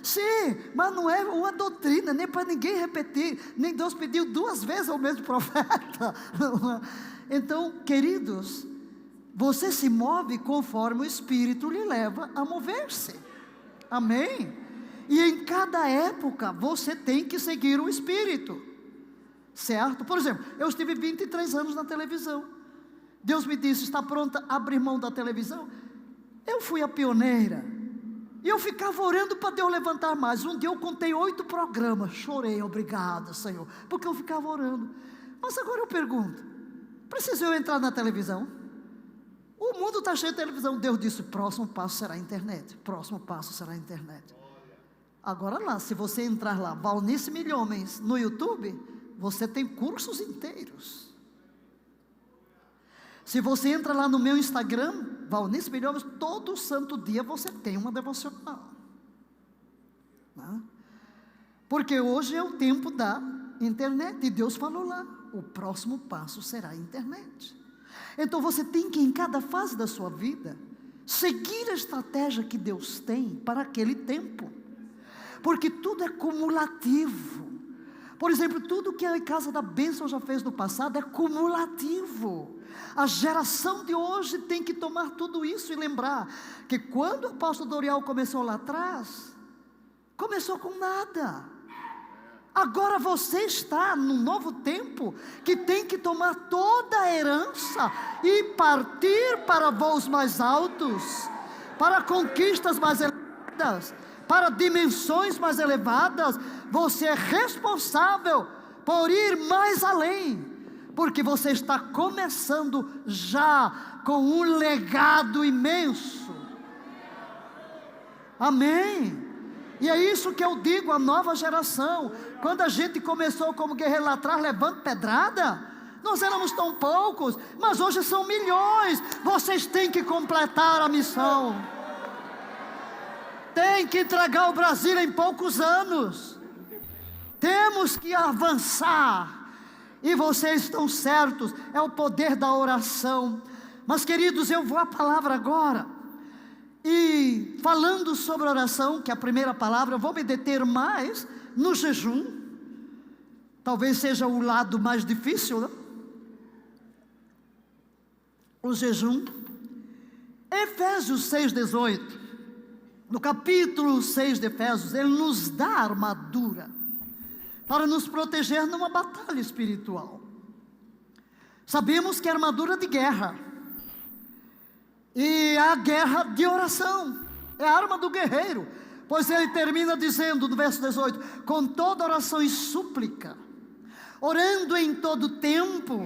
Sim, mas não é uma doutrina, nem para ninguém repetir, nem Deus pediu 2 vezes ao mesmo profeta. Então, queridos, você se move conforme o Espírito lhe leva a mover-se. Amém? E em cada época você tem que seguir o Espírito. Certo? Por exemplo, eu estive 23 anos na televisão. Deus me disse, está pronta a abrir mão da televisão? Eu fui a pioneira. E eu ficava orando para Deus levantar mais. Um dia eu contei 8 programas. Chorei, obrigada, Senhor. Porque eu ficava orando. Mas agora eu pergunto, preciso eu entrar na televisão? O mundo está cheio de televisão. Deus disse, próximo passo será a internet. Próximo passo será a internet. Agora lá, se você entrar lá, Valnice Milhomens, no YouTube, você tem cursos inteiros. Se você entra lá no meu Instagram, Valnice Milhomens, todo santo dia você tem uma devocional. Né? Porque hoje é o tempo da internet, e Deus falou lá, o próximo passo será a internet. Então você tem que, em cada fase da sua vida, seguir a estratégia que Deus tem para aquele tempo. Porque tudo é cumulativo. Por exemplo, tudo que a Casa da Bênção já fez no passado é cumulativo. A geração de hoje tem que tomar tudo isso e lembrar que quando o apóstolo Dorial começou lá atrás, começou com nada. Agora você está num novo tempo que tem que tomar toda a herança e partir para voos mais altos, para conquistas mais elevadas, para dimensões mais elevadas. Você é responsável por ir mais além, porque você está começando já com um legado imenso. Amém? E é isso que eu digo à nova geração. Quando a gente começou como guerreiro lá atrás, levando pedrada, nós éramos tão poucos, mas hoje são milhões. Vocês têm que completar a missão. Tem que entregar o Brasil em poucos anos. Temos que avançar. E vocês estão certos, é o poder da oração. Mas queridos, eu vou à palavra agora. E falando sobre oração, que é a primeira palavra, eu vou me deter mais no jejum. Talvez seja o lado mais difícil, né? O jejum. Efésios 6,18. No capítulo 6 de Efésios, ele nos dá armadura para nos proteger numa batalha espiritual. Sabemos que é armadura de guerra. E a guerra de oração é a arma do guerreiro, pois ele termina dizendo no verso 18: com toda oração e súplica, orando em todo tempo,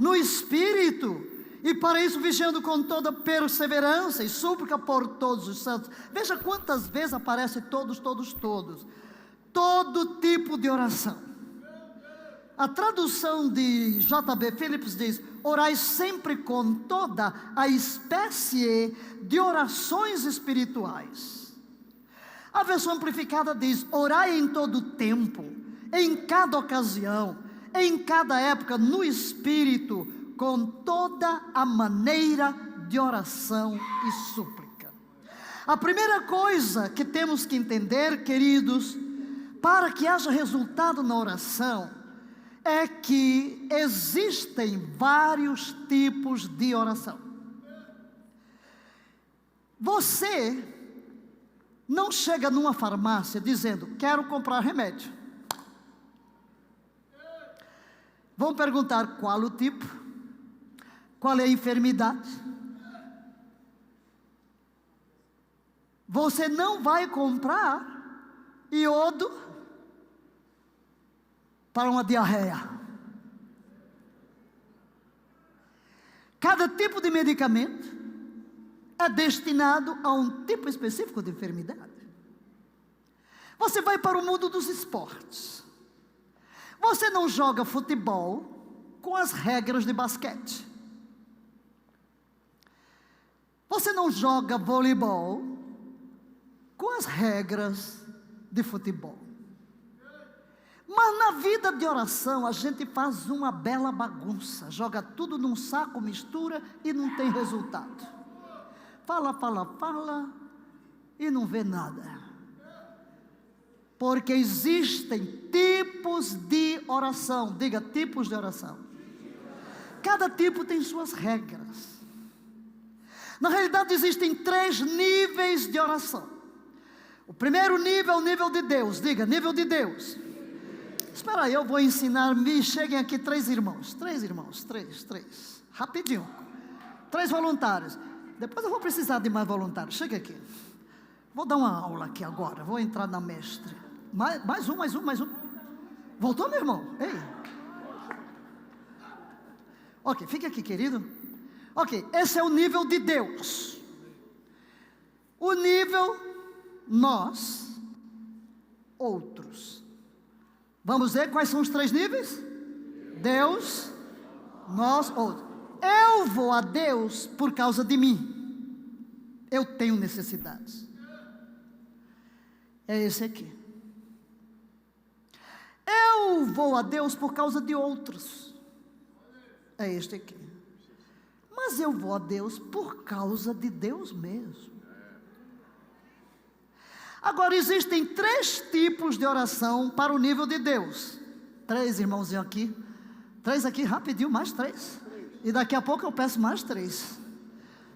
no Espírito, e para isso vigiando com toda perseverança e súplica por todos os santos. Veja quantas vezes aparece todos. Todo tipo de oração. A tradução de J.B. Phillips diz: orai sempre com toda a espécie de orações espirituais. A versão amplificada diz: orai em todo tempo, em cada ocasião, em cada época, no Espírito, com toda a maneira de oração e súplica. A primeira coisa que temos que entender, queridos, para que haja resultado na oração, é que existem vários tipos de oração. Você não chega numa farmácia dizendo, quero comprar remédio. Vão perguntar qual o tipo, qual é a enfermidade. Você não vai comprar iodo para uma diarreia. Cada tipo de medicamento é destinado a um tipo específico de enfermidade. Você vai para o mundo dos esportes. Você não joga futebol com as regras de basquete. Você não joga voleibol com as regras de futebol. Mas na vida de oração a gente faz uma bela bagunça, joga tudo num saco, mistura e não tem resultado. Fala e não vê nada. Porque existem tipos de oração. Diga, tipos de oração. Cada tipo tem suas regras. Na realidade existem 3 níveis de oração. O primeiro nível é o nível de Deus. Diga, nível de Deus. Espera aí, eu vou ensinar. Cheguem aqui 3 irmãos. 3 irmãos, 3. Rapidinho. 3 voluntários. Depois eu vou precisar de mais voluntários. Chega aqui. Vou dar uma aula aqui agora. Vou entrar na mestre. Mais um. Voltou, meu irmão? Ei. Ok, fica aqui, querido. Ok, esse é o nível de Deus. O nível nós, outros. Vamos ver quais são os 3 níveis? Deus, nós, outros. Eu vou a Deus por causa de mim. Eu tenho necessidades. É esse aqui. Eu vou a Deus por causa de outros. É este aqui. Mas eu vou a Deus por causa de Deus mesmo. Agora existem 3 tipos de oração para o nível de Deus. 3 irmãozinhos aqui. 3 aqui, rapidinho, mais 3. E daqui a pouco eu peço mais 3.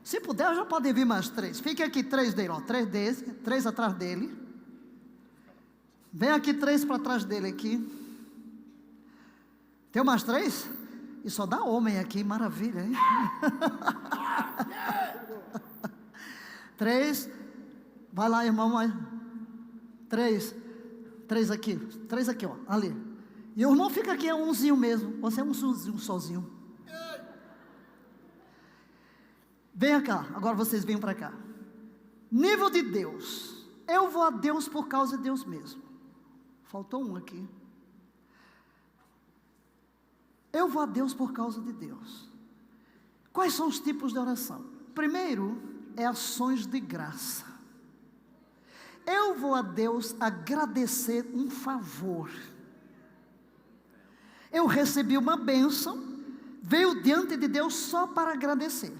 Se puder, já podem vir mais 3. Fique aqui 3 dele, ó. 3 desse, 3 atrás dele. Vem aqui 3 para trás dele aqui. Tem mais 3? E só dá homem aqui, maravilha, hein? 3. Vai lá, irmão. 3 aqui. 3 aqui, ó. Ali. E o irmão fica aqui, é umzinho mesmo. Você é um sozinho. Venha cá, agora vocês venham para cá. Nível de Deus. Eu vou a Deus por causa de Deus mesmo. Faltou um aqui. Eu vou a Deus por causa de Deus. Quais são os tipos de oração? Primeiro, é ações de graça. Eu vou a Deus agradecer um favor. Eu recebi uma bênção, veio diante de Deus só para agradecer.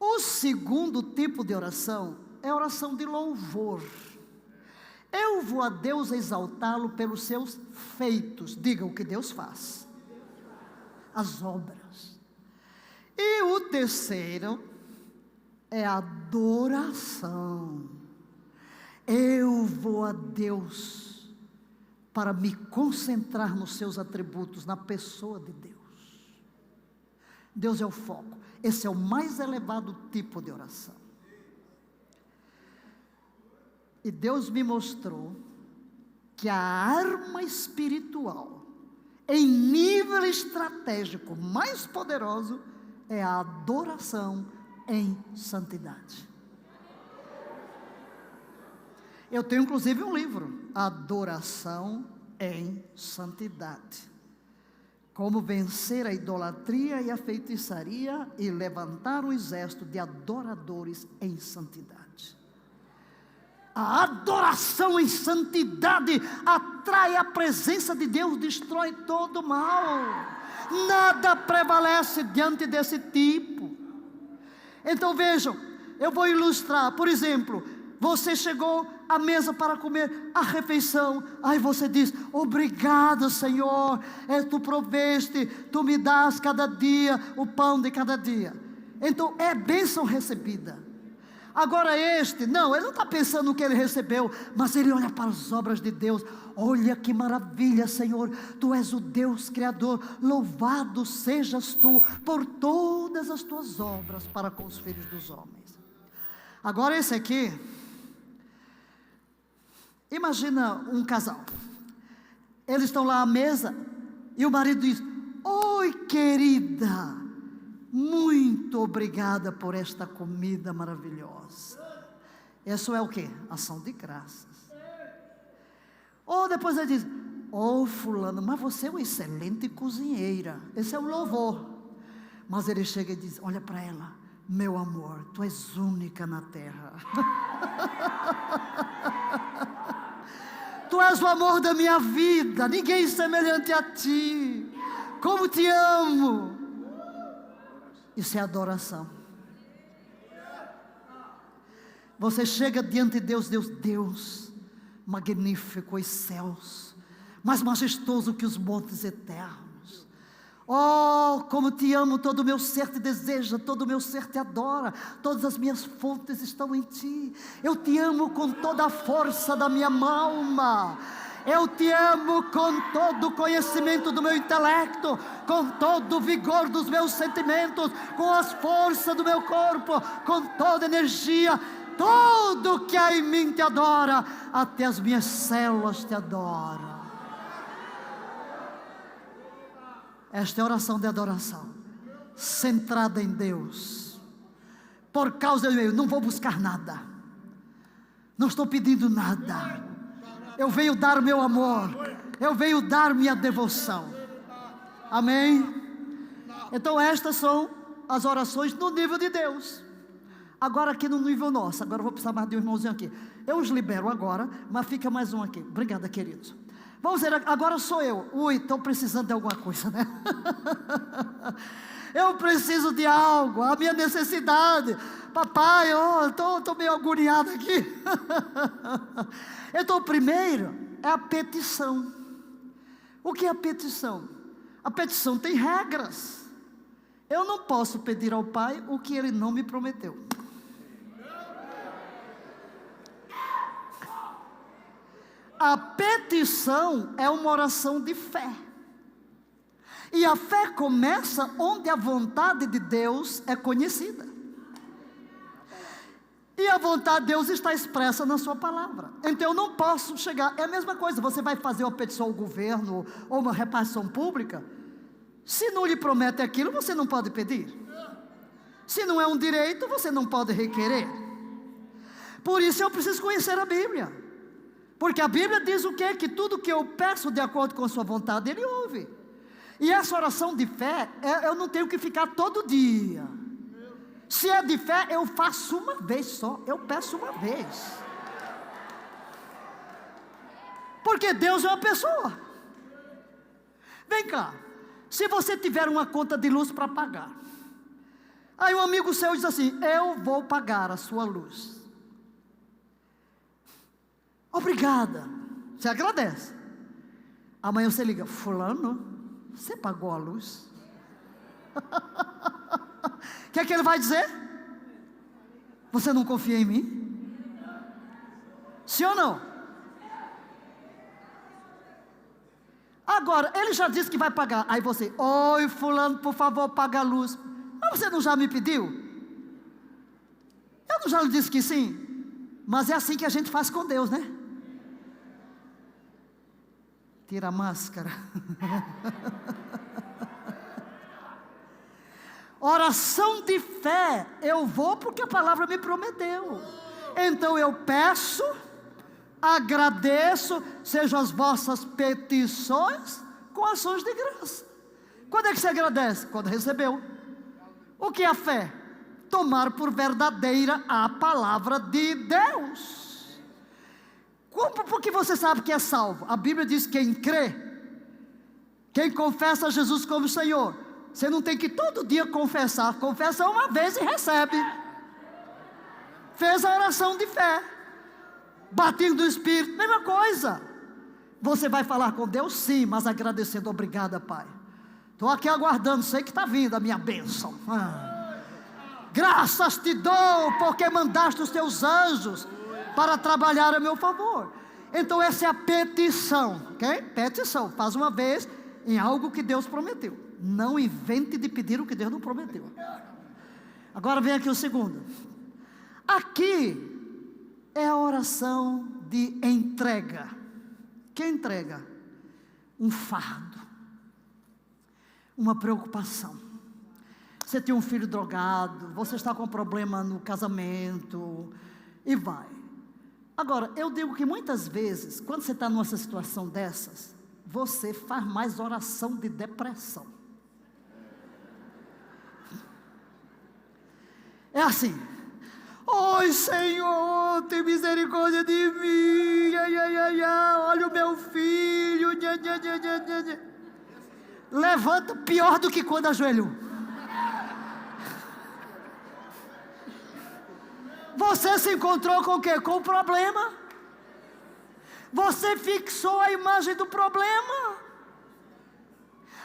O segundo tipo de oração é a oração de louvor. Eu vou a Deus exaltá-lo pelos seus feitos. Diga o que Deus faz. As obras. E o terceiro é a adoração. Eu vou a Deus para me concentrar nos seus atributos, na pessoa de Deus. Deus é o foco. Esse é o mais elevado tipo de oração. E Deus me mostrou que a arma espiritual, em nível estratégico mais poderoso, é a adoração em santidade. Eu tenho inclusive um livro, Adoração em Santidade. Como vencer a idolatria e a feitiçaria e levantar um exército de adoradores em santidade. A adoração em santidade atrai a presença de Deus, destrói todo o mal. Nada prevalece diante desse tipo. Então vejam, eu vou ilustrar. Por exemplo, você chegou à mesa para comer a refeição. Aí você diz: obrigado, Senhor, tu proveste, tu me dás cada dia o pão de cada dia. Então é bênção recebida. Agora ele não está pensando no que ele recebeu, mas ele olha para as obras de Deus. Olha que maravilha, Senhor, Tu és o Deus Criador, louvado sejas Tu por todas as Tuas obras para com os filhos dos homens. Agora esse aqui, imagina um casal, eles estão lá à mesa, e o marido diz: oi querida, muito obrigada por esta comida maravilhosa. Isso é o que? Ação de graças. Ou depois ele diz: oh fulano, mas você é uma excelente cozinheira. Esse é um louvor. Mas ele chega e diz, olha para ela: meu amor, tu és única na terra. Tu és o amor da minha vida, ninguém semelhante a ti. Como te amo. Isso é adoração. Você chega diante de Deus, Deus, magnífico os céus, mais majestoso que os montes eternos. Oh, como te amo, todo o meu ser te deseja, todo o meu ser te adora, todas as minhas fontes estão em ti. Eu te amo com toda a força da minha alma. Eu te amo com todo o conhecimento do meu intelecto, com todo o vigor dos meus sentimentos, com as forças do meu corpo, com toda a energia. Tudo que há em mim te adora, até as minhas células te adoram. Esta é a oração de adoração, centrada em Deus. Por causa de eu não vou buscar nada, não estou pedindo nada. Eu venho dar meu amor, eu venho dar minha devoção. Amém? Então estas são as orações no nível de Deus. Agora aqui no nível nosso, agora eu vou precisar mais de um irmãozinho aqui. Eu os libero agora, mas fica mais um aqui. Obrigada, queridos. Vamos ver, agora sou eu. Ui, estou precisando de alguma coisa, né? Eu preciso de algo, a minha necessidade. Papai, estou meio agoniado aqui. Então o primeiro é a petição. O que é a petição? A petição tem regras. Eu não posso pedir ao Pai o que Ele não me prometeu. A petição é uma oração de fé. E a fé começa onde a vontade de Deus é conhecida. E a vontade de Deus está expressa na sua palavra. Então eu não posso chegar, é a mesma coisa, você vai fazer uma petição ao governo, ou uma repartição pública. Se não lhe promete aquilo, você não pode pedir. Se não é um direito, você não pode requerer. Por isso eu preciso conhecer a Bíblia. Porque a Bíblia diz o quê? Que tudo que eu peço de acordo com a sua vontade, Ele ouve. E essa oração de fé, eu não tenho que ficar todo dia. Se é de fé, eu faço uma vez só, eu peço uma vez. Porque Deus é uma pessoa. Vem cá, se você tiver uma conta de luz para pagar, aí um amigo seu diz assim, eu vou pagar a sua luz. Obrigada, você agradece. Amanhã você liga, fulano, você pagou a luz? O que é que ele vai dizer? Você não confia em mim? Sim ou não? Agora, ele já disse que vai pagar. Aí você, oi fulano, por favor, paga a luz. Mas você não já me pediu? Eu não já lhe disse que sim? Mas é assim que a gente faz com Deus, né? Tira a máscara. Oração de fé, eu vou porque a palavra me prometeu. Então eu peço, agradeço, sejam as vossas petições com ações de graça. Quando é que você agradece? Quando recebeu. O que é a fé? Tomar por verdadeira a palavra de Deus. Como? Porque você sabe que é salvo. A Bíblia diz que quem crê, quem confessa Jesus como Senhor, você não tem que todo dia confessar. Confessa uma vez e recebe. Fez a oração de fé, batismo do Espírito, mesma coisa. Você vai falar com Deus? Sim, mas agradecendo. Obrigada, Pai. Estou aqui aguardando, sei que está vindo a minha bênção. Graças te dou, porque mandaste os teus anjos para trabalhar a meu favor. Então essa é a petição, ok? Petição, faz uma vez em algo que Deus prometeu. Não invente de pedir o que Deus não prometeu. Agora vem aqui o segundo. Aqui é a oração de entrega. Que entrega? Um fardo, uma preocupação. Você tem um filho drogado, você está com problema no casamento, e vai. Agora, eu digo que muitas vezes, quando você está numa situação dessas, você faz mais oração de depressão. É assim: oi Senhor, tem misericórdia de mim, olha o meu filho, levanta pior do que quando ajoelhou. Você se encontrou com o quê? Com o problema. Você fixou a imagem do problema.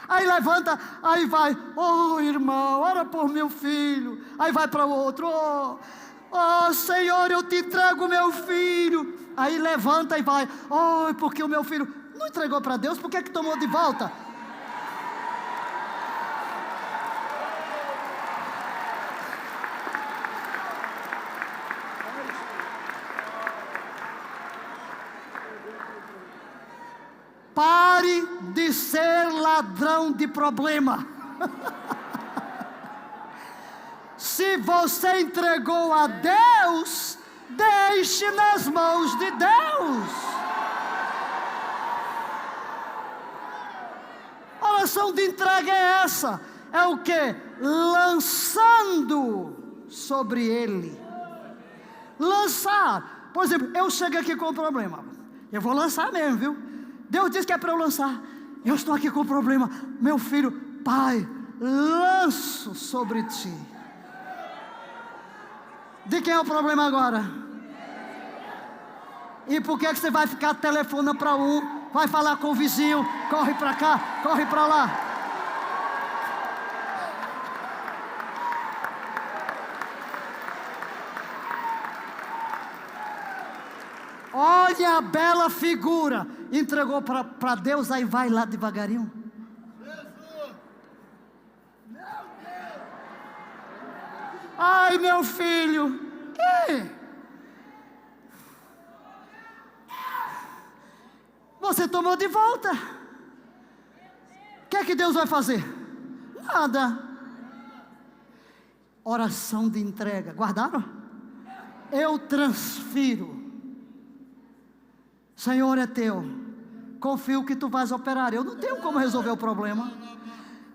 Aí levanta, aí vai, oh irmão, ora por meu filho. Aí vai para o outro, oh Senhor, eu te entrego meu filho. Aí levanta e vai, oh, porque o meu filho não entregou para Deus, por que que tomou de volta? Pare de ser ladrão de problema. Se você entregou a Deus, deixe nas mãos de Deus. A oração de entrega é essa. É o que? Lançando sobre Ele. Lançar. Por exemplo, eu chego aqui com um problema. Eu vou lançar mesmo, viu? Deus disse que é para eu lançar. Eu estou aqui com um problema. Meu filho, Pai, lanço sobre ti. De quem é o problema agora? E por que você vai ficar telefonando para um, vai falar com o vizinho, corre para cá, corre para lá? Olha a bela figura. Entregou para Deus, aí vai lá devagarinho. Ai, meu filho. Você tomou de volta. O que é que Deus vai fazer? Nada. Oração de entrega. Guardaram? Eu transfiro. Senhor, é teu. Confio que tu vais operar. Eu não tenho como resolver o problema.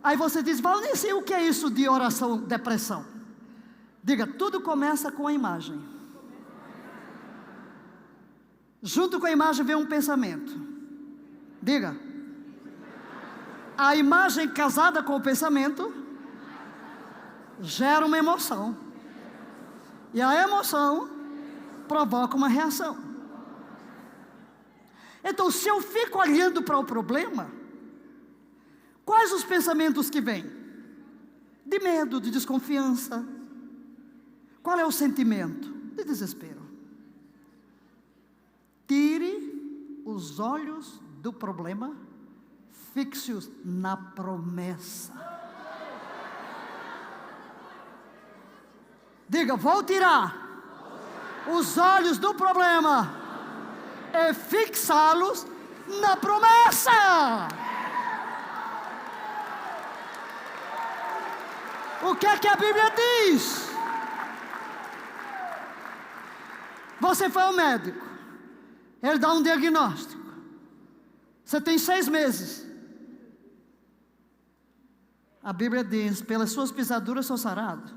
Aí você diz, Valnice, o que é isso de oração, depressão? Diga, tudo começa com a imagem. Junto com a imagem vem um pensamento. Diga. A imagem casada com o pensamento gera uma emoção. E a emoção provoca uma reação. Então, se eu fico olhando para o problema, quais os pensamentos que vêm? De medo, de desconfiança. Qual é o sentimento? De desespero. Tire os olhos do problema, fixe-os na promessa. Diga, vou tirar os olhos do problema e fixá-los na promessa. O que é que a Bíblia diz? Você foi ao médico, ele dá um diagnóstico. Você tem 6 meses. A Bíblia diz, pelas suas pisaduras sou sarado.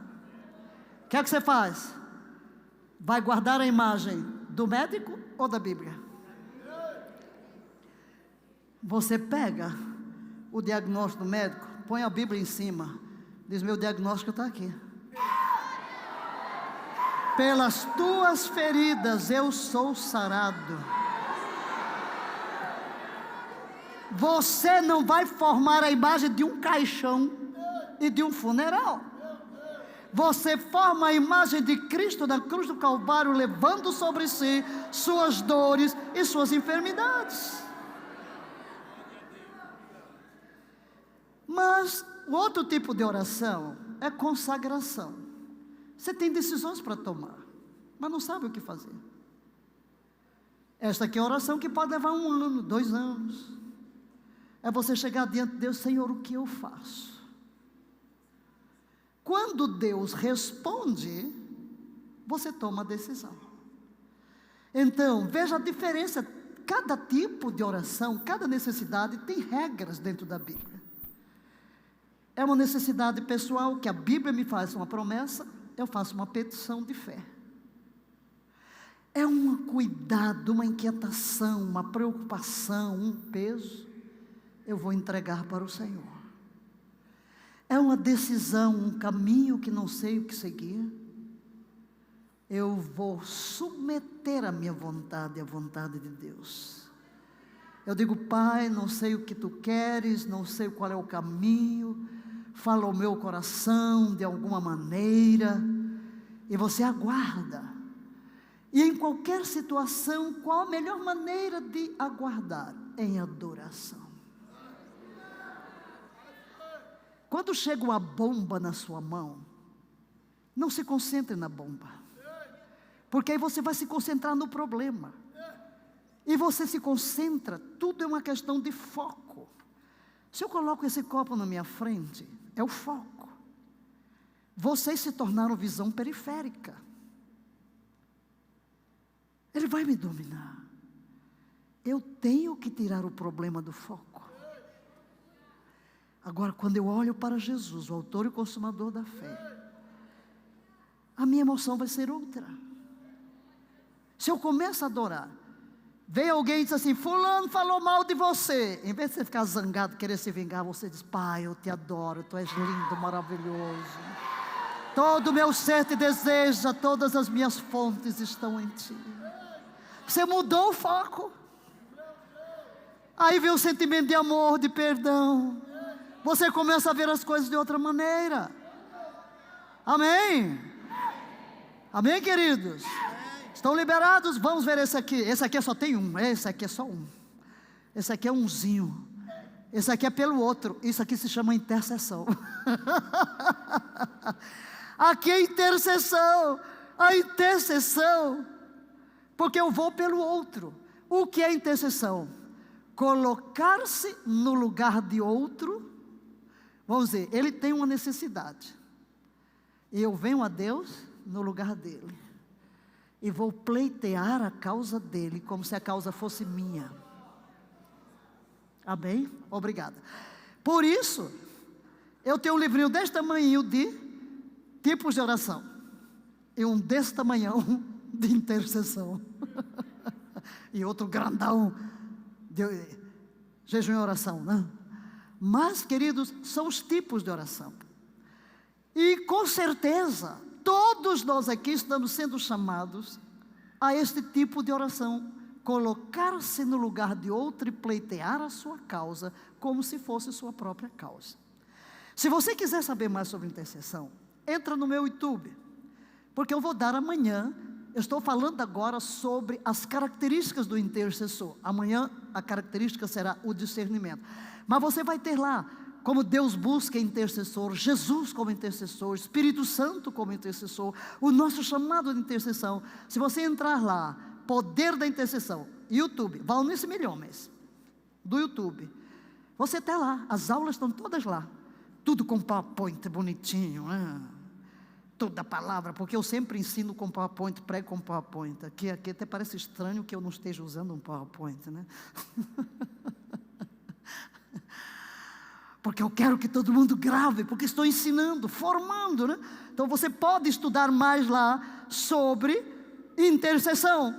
O que é que você faz? Vai guardar a imagem do médico ou da Bíblia? Você pega o diagnóstico do médico, põe a Bíblia em cima, diz: meu diagnóstico está aqui. Pelas tuas feridas eu sou sarado. Você não vai formar a imagem de um caixão e de um funeral. Você forma a imagem de Cristo na cruz do Calvário, levando sobre si suas dores e suas enfermidades. Mas o outro tipo de oração é consagração. Você tem decisões para tomar, mas não sabe o que fazer. Esta aqui é a oração que pode levar 1 ano, 2 anos. É você chegar diante de Deus: Senhor, o que eu faço? Quando Deus responde, você toma a decisão. Então, veja a diferença. Cada tipo de oração, cada necessidade tem regras dentro da Bíblia. É uma necessidade pessoal que a Bíblia me faz uma promessa, eu faço uma petição de fé. É um cuidado, uma inquietação, uma preocupação, um peso, eu vou entregar para o Senhor. É uma decisão, um caminho que não sei o que seguir, eu vou submeter a minha vontade à vontade de Deus. Eu digo: Pai, não sei o que Tu queres, não sei qual é o caminho, fala ao meu coração de alguma maneira, e você aguarda. E em qualquer situação, qual a melhor maneira de aguardar? Em adoração. Quando chega uma bomba na sua mão, não se concentre na bomba, porque aí você vai se concentrar no problema, e você se concentra, tudo é uma questão de foco. Se eu coloco esse copo na minha frente, é o foco. Vocês se tornaram visão periférica, ele vai me dominar. Eu tenho que tirar o problema do foco. Agora, quando eu olho para Jesus, o autor e consumador da fé, a minha emoção vai ser outra. Se eu começo a adorar, vem alguém e diz assim: fulano falou mal de você. Em vez de você ficar zangado, querer se vingar, você diz: Pai, eu te adoro, Tu és lindo, maravilhoso. Todo o meu ser te deseja, todas as minhas fontes estão em Ti. Você mudou o foco. Aí vem o sentimento de amor, de perdão. Você começa a ver as coisas de outra maneira. Amém? Amém, queridos? Estão liberados? Vamos ver esse aqui. Esse aqui só tem um. Esse aqui é só um. Esse aqui é umzinho. Esse aqui é pelo outro. Isso aqui se chama intercessão. Aqui é intercessão. A intercessão. Porque eu vou pelo outro. O que é intercessão? Colocar-se no lugar de outro. Vamos dizer, ele tem uma necessidade, e eu venho a Deus no lugar dele, e vou pleitear a causa dele, como se a causa fosse minha. Amém? Obrigada. Por isso, eu tenho um livrinho deste tamanho de tipos de oração, e um desse tamanhão de intercessão, e outro grandão de jejum e oração, né? Mas, queridos, são os tipos de oração. E com certeza, todos nós aqui estamos sendo chamados a este tipo de oração. Colocar-se no lugar de outro e pleitear a sua causa, como se fosse sua própria causa. Se você quiser saber mais sobre intercessão, entra no meu YouTube, porque eu vou dar amanhã. Eu estou falando agora sobre as características do intercessor. Amanhã a característica será o discernimento. Mas você vai ter lá como Deus busca intercessor, Jesus como intercessor, Espírito Santo como intercessor, o nosso chamado de intercessão. Se você entrar lá, poder da intercessão, YouTube, Valnice Milhões, do YouTube, você está lá, as aulas estão todas lá, tudo com PowerPoint bonitinho, toda a palavra, porque eu sempre ensino com PowerPoint, prego com PowerPoint. Aqui até parece estranho que eu não esteja usando um PowerPoint, né? Porque eu quero que todo mundo grave, porque estou ensinando, formando, né? Então você pode estudar mais lá sobre intercessão.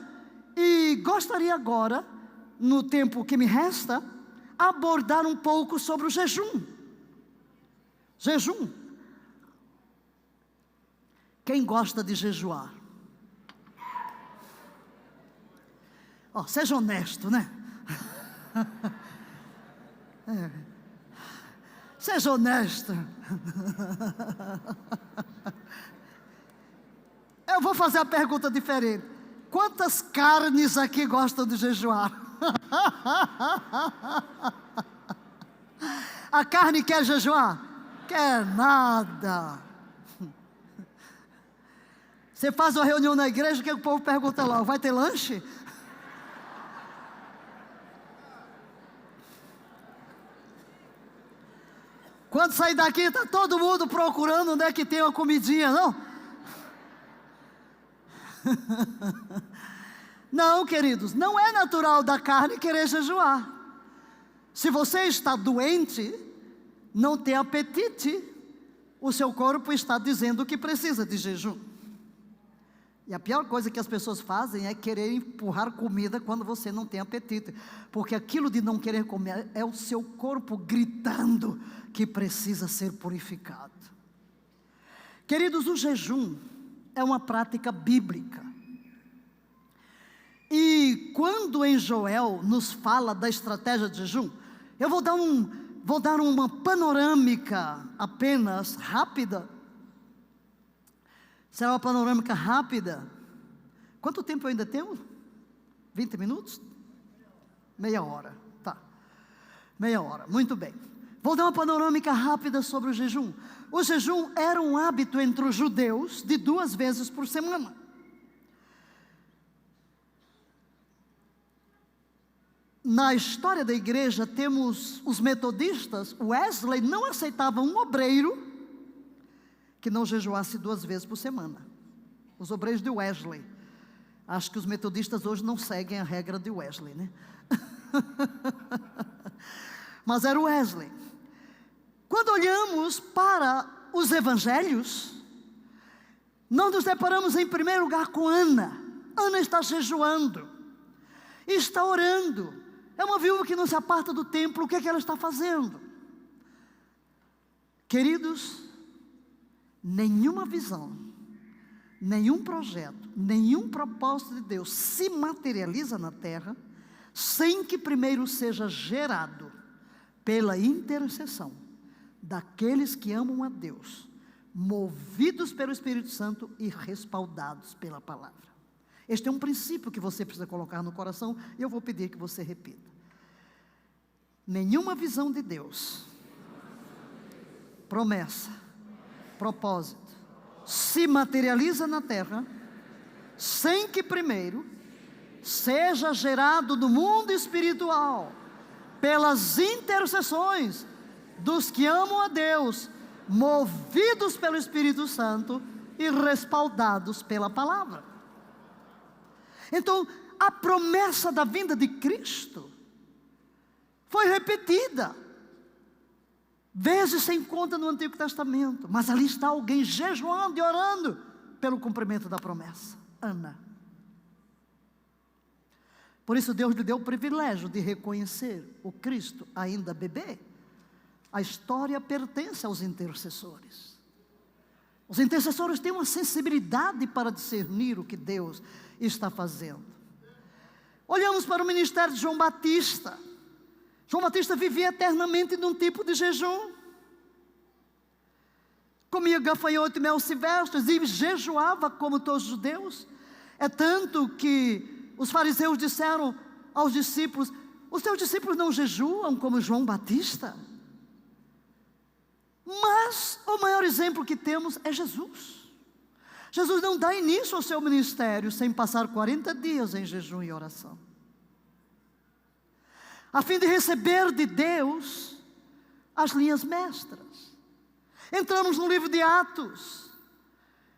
E gostaria agora, no tempo que me resta, abordar um pouco sobre o jejum. Jejum. Quem gosta de jejuar? Seja honesto, né? Seja honesto. Eu vou fazer a pergunta diferente. Quantas carnes aqui gostam de jejuar? A carne quer jejuar? Quer nada. Você faz uma reunião na igreja, o que o povo pergunta lá? Vai ter lanche? Quando sair daqui, está todo mundo procurando onde é que tem uma comidinha, não? Não, queridos, não é natural da carne querer jejuar. Se você está doente, não tem apetite, o seu corpo está dizendo que precisa de jejum. E a pior coisa que as pessoas fazem é querer empurrar comida quando você não tem apetite, porque aquilo de não querer comer é o seu corpo gritando que precisa ser purificado. Queridos, o jejum é uma prática bíblica. E quando em Joel nos fala da estratégia de jejum, eu vou dar uma panorâmica apenas rápida. Será uma panorâmica rápida. Quanto tempo eu ainda tenho? 20 minutos? Meia hora, tá. Meia hora, muito bem. Vou dar uma panorâmica rápida sobre o jejum. O jejum era um hábito entre os judeus de 2 vezes por semana. Na história da igreja temos os metodistas. Wesley não aceitava um obreiro que não jejuasse 2 vezes por semana. Os obreiros de Wesley. Acho que os metodistas hoje não seguem a regra de Wesley, né? Mas era Wesley. Quando olhamos para os evangelhos, nós nos deparamos em primeiro lugar com Ana. Ana está jejuando, está orando. É uma viúva que não se aparta do templo. O que é que ela está fazendo? Queridos, nenhuma visão, nenhum projeto, nenhum propósito de Deus se materializa na terra sem que primeiro seja gerado pela intercessão daqueles que amam a Deus, movidos pelo Espírito Santo e respaldados pela palavra. Este é um princípio que você precisa colocar no coração e eu vou pedir que você repita. Nenhuma visão de Deus, promessa, propósito, se materializa na terra, sem que primeiro seja gerado no mundo espiritual, pelas intercessões dos que amam a Deus, movidos pelo Espírito Santo e respaldados pela palavra. Então, a promessa da vinda de Cristo foi repetida vezes sem conta no Antigo Testamento, mas ali está alguém jejuando e orando pelo cumprimento da promessa. Ana. Por isso Deus lhe deu o privilégio de reconhecer o Cristo ainda bebê. A história pertence aos intercessores. Os intercessores têm uma sensibilidade para discernir o que Deus está fazendo. Olhamos para o ministério de João Batista. João Batista vivia eternamente num tipo de jejum. Comia gafanhoto e mel silvestres e jejuava como todos os judeus. É tanto que os fariseus disseram aos discípulos: os teus discípulos não jejuam como João Batista? Mas o maior exemplo que temos é Jesus. Jesus não dá início ao seu ministério sem passar 40 dias em jejum e oração, a fim de receber de Deus as linhas mestras. Entramos no livro de Atos,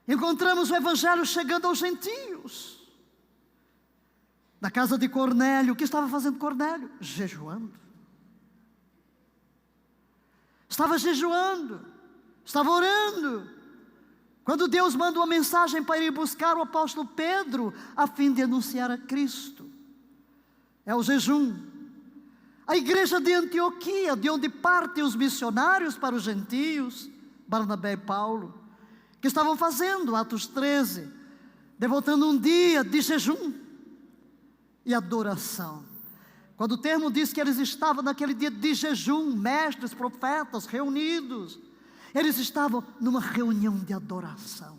encontramos o evangelho chegando aos gentios. Na casa de Cornélio, o que estava fazendo Cornélio? Jejuando. Estava jejuando, estava orando. Quando Deus manda uma mensagem para ir buscar o apóstolo Pedro, a fim de anunciar a Cristo. É o jejum. A igreja de Antioquia, de onde partem os missionários para os gentios, Barnabé e Paulo, que estavam fazendo, Atos 13, devotando um dia de jejum e adoração. Quando o termo diz que eles estavam naquele dia de jejum, mestres, profetas, reunidos, eles estavam numa reunião de adoração.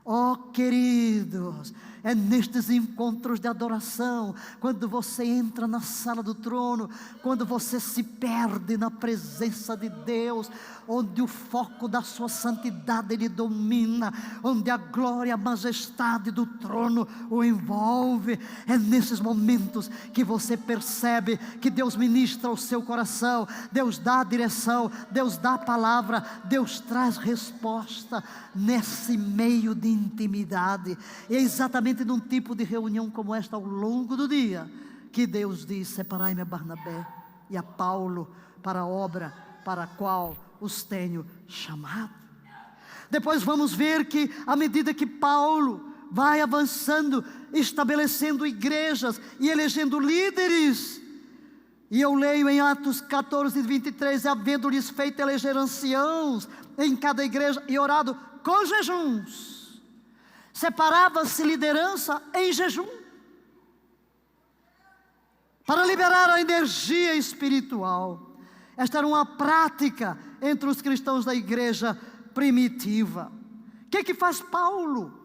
Oh, queridos, é nestes encontros de adoração, quando você entra na sala do trono, quando você se perde na presença de Deus, onde o foco da sua santidade lhe domina, onde a glória, a majestade do trono o envolve. É nesses momentos que você percebe que Deus ministra o seu coração, Deus dá a direção, Deus dá a palavra, Deus traz resposta nesse meio de intimidade. E é exatamente num tipo de reunião como esta, ao longo do dia, que Deus diz: separai-me a Barnabé e a Paulo para a obra para a qual os tenho chamado. Depois vamos ver que, à medida que Paulo vai avançando, estabelecendo igrejas e elegendo líderes, e eu leio em Atos 14, 23, havendo-lhes feito eleger anciãos em cada igreja e orado com jejuns, separava-se liderança em jejum, para liberar a energia espiritual. Esta era uma prática entre os cristãos da igreja primitiva. O que faz Paulo?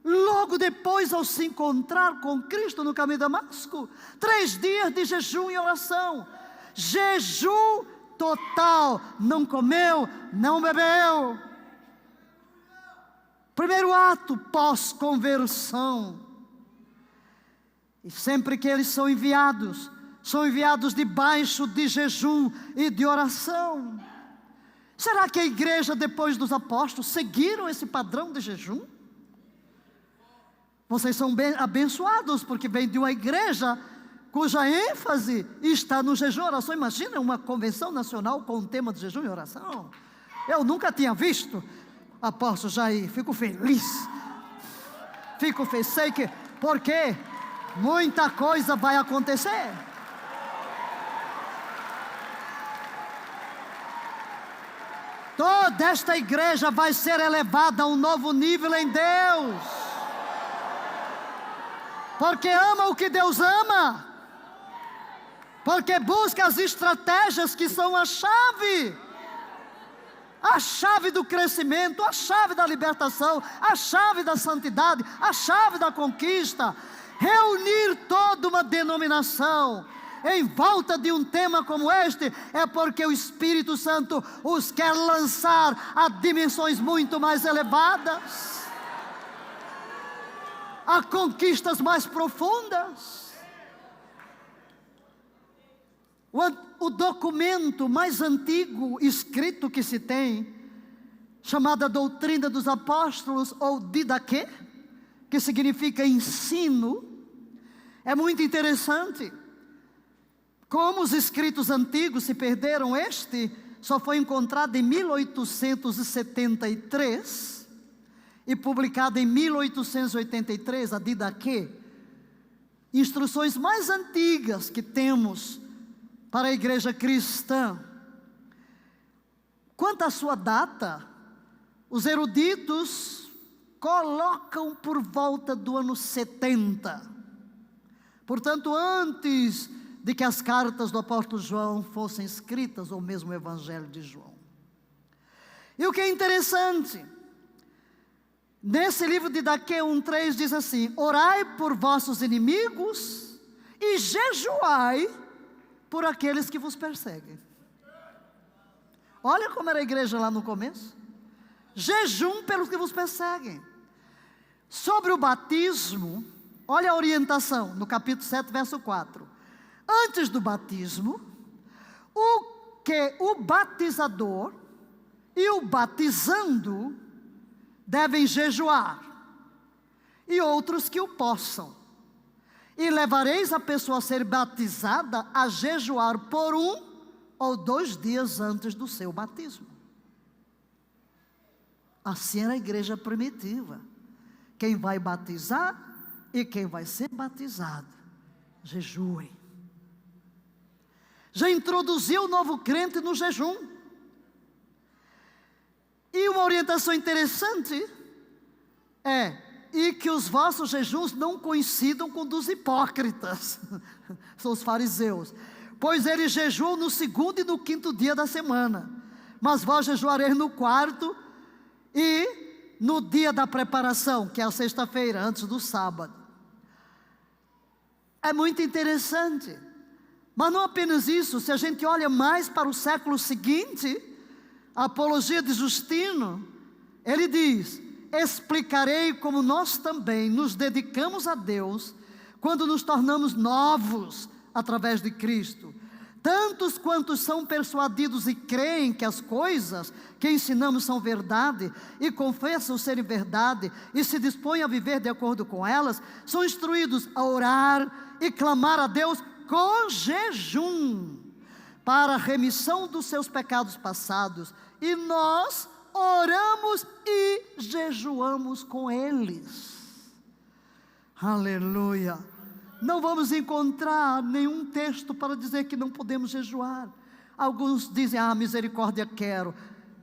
Logo depois, ao se encontrar com Cristo no caminho de Damasco, 3 dias de jejum e oração. Jejum total, não comeu, não bebeu. Primeiro ato pós-conversão. E sempre que eles são enviados debaixo de jejum e de oração. Será que a igreja depois dos apóstolos seguiram esse padrão de jejum? Vocês são bem abençoados, porque vêm de uma igreja cuja ênfase está no jejum e oração. Imagina uma convenção nacional com o tema de jejum e oração. Eu nunca tinha visto. Apóstolo Jair, fico feliz. Sei que, porque muita coisa vai acontecer. Toda esta igreja vai ser elevada a um novo nível em Deus, porque ama o que Deus ama, porque busca as estratégias que são a chave do crescimento, a chave da libertação, a chave da santidade, a chave da conquista. Reunir toda uma denominação em volta de um tema como este, é porque o Espírito Santo os quer lançar a dimensões muito mais elevadas, a conquistas mais profundas. O documento mais antigo escrito que se tem, chamada Doutrina dos Apóstolos, ou Didaquê, que significa ensino, é muito interessante. Como os escritos antigos se perderam, este só foi encontrado em 1873 e publicado em 1883, a Didaquê. Instruções mais antigas que temos para a igreja cristã. Quanto à sua data, os eruditos colocam por volta do ano 70. Portanto, antes de que as cartas do apóstolo João fossem escritas, ou mesmo o evangelho de João. E o que é interessante, nesse livro de Didaquê 1:3 diz assim: orai por vossos inimigos e jejuai por aqueles que vos perseguem. Olha como era a igreja lá no começo. Jejum pelos que vos perseguem. Sobre o batismo, olha a orientação no capítulo 7, verso 4. Antes do batismo, o batizador e o batizando devem jejuar, e outros que o possam. E levareis a pessoa a ser batizada a jejuar por 1 ou 2 dias antes do seu batismo. Assim era a igreja primitiva. Quem vai batizar e quem vai ser batizado, jejuem. já introduziu o novo crente no jejum. E uma orientação interessante e que os vossos jejuns não coincidam com dos hipócritas, são os fariseus, pois eles jejuam no 2º e no 5º dia da semana, mas vós jejuareis no 4º e no dia da preparação, que é a sexta-feira, antes do sábado. É muito interessante, mas não apenas isso. Se a gente olha mais para o século seguinte, a Apologia de Justino, ele diz: explicarei como nós também nos dedicamos a Deus quando nos tornamos novos através de Cristo. Tantos quantos são persuadidos e creem que as coisas que ensinamos são verdade, e confessam serem verdade, e se dispõem a viver de acordo com elas, são instruídos a orar e clamar a Deus com jejum, para a remissão dos seus pecados passados, e nós oramos e jejuamos com eles. Aleluia! Não vamos encontrar nenhum texto para dizer que não podemos jejuar. Alguns dizem: misericórdia quero,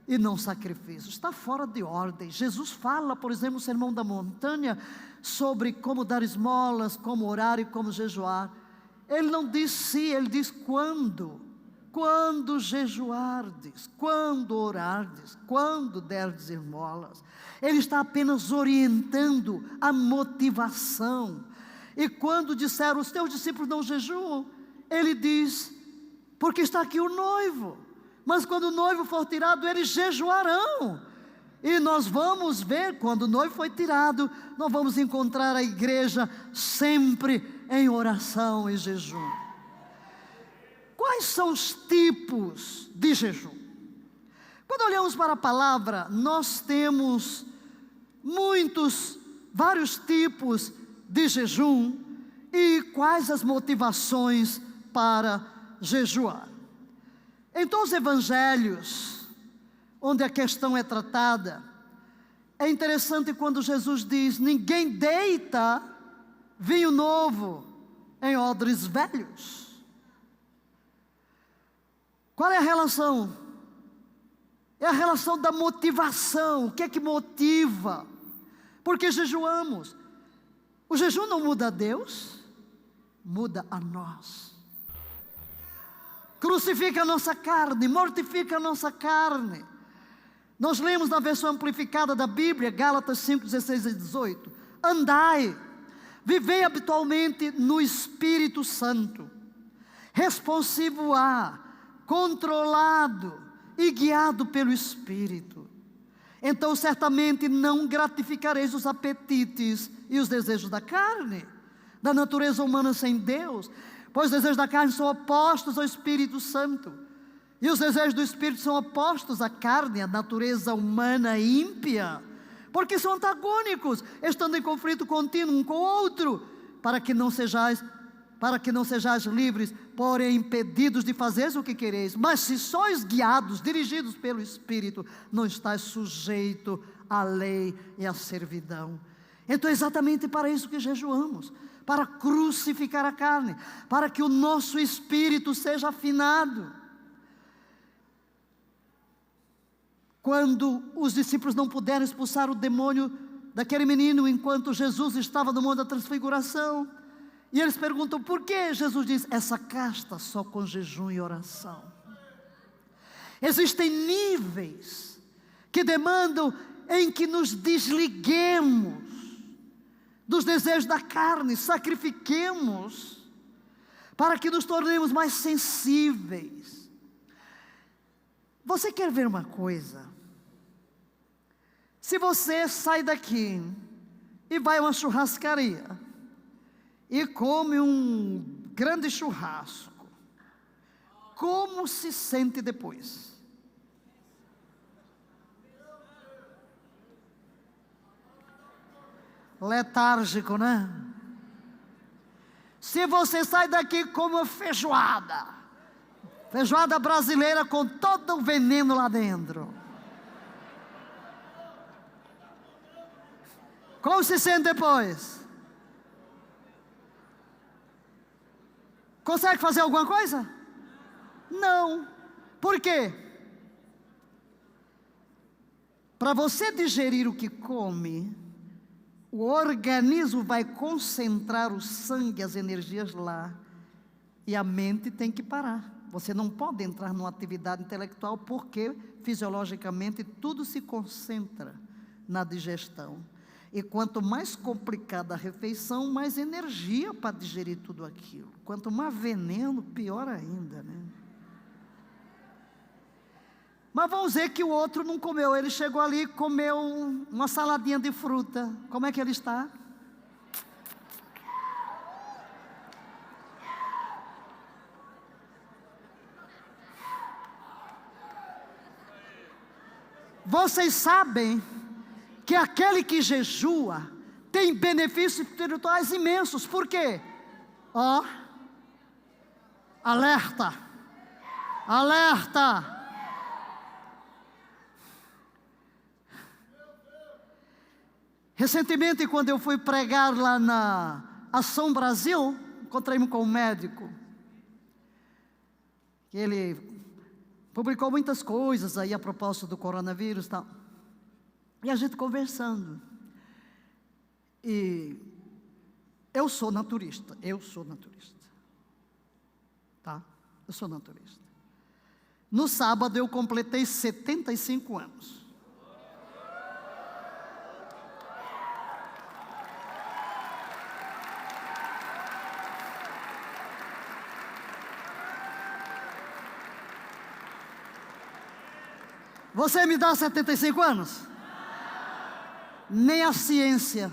e não sacrifício. Está fora de ordem. Jesus fala, por exemplo, no Sermão da Montanha, sobre como dar esmolas, como orar e como jejuar. Ele não diz se, ele diz quando. Quando jejuardes, quando orardes, quando derdes esmolas. Ele está apenas orientando a motivação. E quando disseram: os teus discípulos não jejuam, ele diz: porque está aqui o noivo, mas quando o noivo for tirado, eles jejuarão. E nós vamos ver, quando o noivo foi tirado, nós vamos encontrar a igreja sempre em oração e jejum. Quais são os tipos de jejum? Quando olhamos para a palavra, nós temos vários tipos de jejum, e quais as motivações para jejuar. Então, os evangelhos, onde a questão é tratada, é interessante quando Jesus diz: ninguém deita vinho novo em odres velhos. Qual é a relação? É a relação da motivação. O que é que motiva? Porque jejuamos. O jejum não muda a Deus, muda a nós. Crucifica a nossa carne, mortifica a nossa carne. Nós lemos na versão amplificada da Bíblia, Gálatas 5, 16 e 18: andai, vivei habitualmente no Espírito Santo, responsivo a, controlado e guiado pelo Espírito. Então certamente não gratificareis os apetites e os desejos da carne, da natureza humana sem Deus, pois os desejos da carne são opostos ao Espírito Santo, e os desejos do Espírito são opostos à carne, à natureza humana ímpia, porque são antagônicos, estando em conflito contínuo um com o outro, para que não sejais livres, porém impedidos de fazer o que quereis. Mas se sois guiados, dirigidos pelo Espírito, não estáis sujeito à lei e à servidão. Então é exatamente para isso que jejuamos, para crucificar a carne, para que o nosso espírito seja afinado. Quando os discípulos não puderam expulsar o demônio daquele menino, enquanto Jesus estava no Monte da Transfiguração, e eles perguntam por que, Jesus diz: essa casta só com jejum e oração. Existem níveis que demandam em que nos desliguemos dos desejos da carne, sacrifiquemos, para que nos tornemos mais sensíveis. Você quer ver uma coisa? Se você sai daqui e vai a uma churrascaria e come um grande churrasco, como se sente depois? Letárgico, né? Se você sai daqui e come uma feijoada brasileira com todo o veneno lá dentro, como se sente depois? Consegue fazer alguma coisa? Não. Por quê? Para você digerir o que come, o organismo vai concentrar o sangue, as energias lá, e a mente tem que parar. Você não pode entrar numa atividade intelectual, porque fisiologicamente tudo se concentra na digestão. E quanto mais complicada a refeição, mais energia para digerir tudo aquilo. Quanto mais veneno, pior ainda, né? Mas vamos dizer que o outro não comeu. Ele chegou ali e comeu uma saladinha de fruta. Como é que ele está? Vocês sabem que aquele que jejua tem benefícios espirituais imensos. Por quê? Ó, alerta, alerta. Recentemente, quando eu fui pregar lá na Ação Brasil, encontrei-me com um médico. Ele publicou muitas coisas aí a propósito do coronavírus e tal. E a gente conversando. E eu sou naturista. Tá? Eu sou naturista. No sábado eu completei 75 anos. Você me dá 75 anos? Nem a ciência.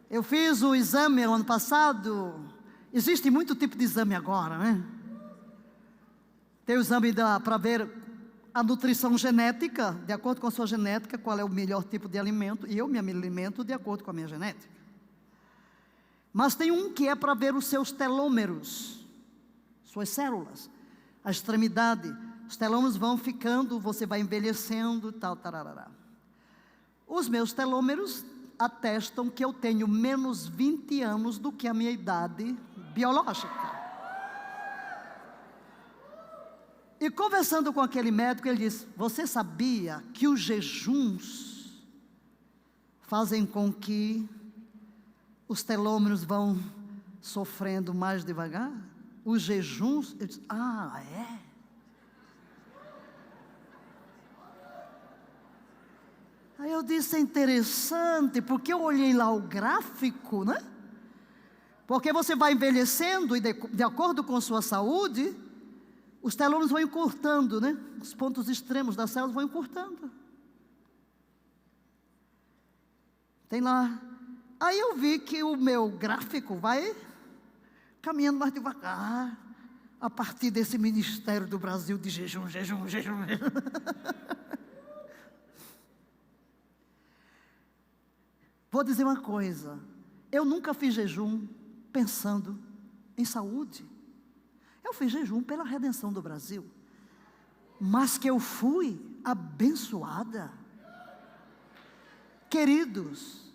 Eu fiz o exame no ano passado. Existe muito tipo de exame agora, né? Tem o exame para ver a nutrição genética, de acordo com a sua genética, qual é o melhor tipo de alimento. E eu me alimento de acordo com a minha genética. Mas tem um que é para ver os seus telômeros, suas células, a extremidade. Os telômeros vão ficando, você vai envelhecendo, tal, tarará. Os meus telômeros atestam que eu tenho menos 20 anos do que a minha idade biológica. E conversando com aquele médico, ele disse: você sabia que os jejuns fazem com que os telômeros vão sofrendo mais devagar? Os jejuns? Eu disse: ah, é? Aí eu disse: é interessante, porque eu olhei lá o gráfico, né? Porque você vai envelhecendo e de acordo com sua saúde, os telômeros vão encurtando, né? Os pontos extremos das células vão encurtando. Tem lá. Aí eu vi que o meu gráfico vai caminhando mais devagar, a partir desse Ministério do Brasil de jejum. Vou dizer uma coisa, eu nunca fiz jejum pensando em saúde. Eu fiz jejum pela redenção do Brasil. Mas que eu fui abençoada. Queridos,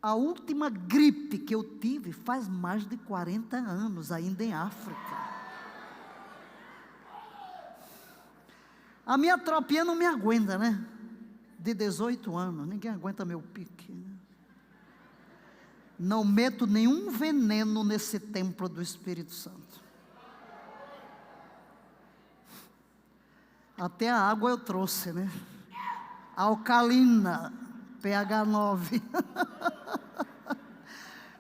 a última gripe que eu tive faz mais de 40 anos, ainda em África. A minha tropinha não me aguenta, né? De 18 anos, ninguém aguenta meu pique, né? Não meto nenhum veneno nesse templo do Espírito Santo. Até a água eu trouxe, né? Alcalina, pH 9.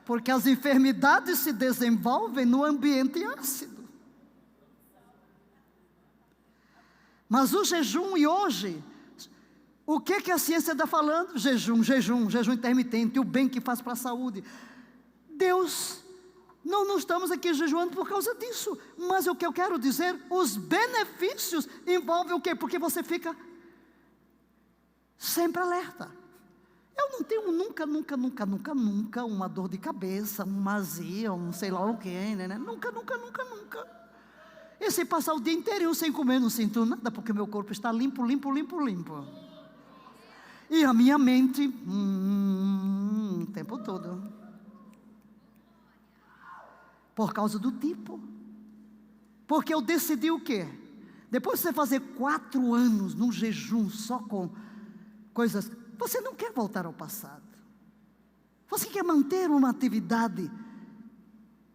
Porque as enfermidades se desenvolvem no ambiente ácido. Mas o jejum, e hoje, o que a ciência está falando? Jejum intermitente, o bem que faz para a saúde. Deus, não estamos aqui jejuando por causa disso. Mas o que eu quero dizer, os benefícios envolvem o quê? Porque você fica sempre alerta. Eu não tenho nunca uma dor de cabeça, uma azia, um sei lá o quê, né? Nunca. E se passar o dia inteiro sem comer, não sinto nada, porque meu corpo está limpo. E a minha mente, o tempo todo. Por causa do tipo. Porque eu decidi o quê? Depois de você fazer 4 anos num jejum só com coisas, você não quer voltar ao passado. Você quer manter uma atividade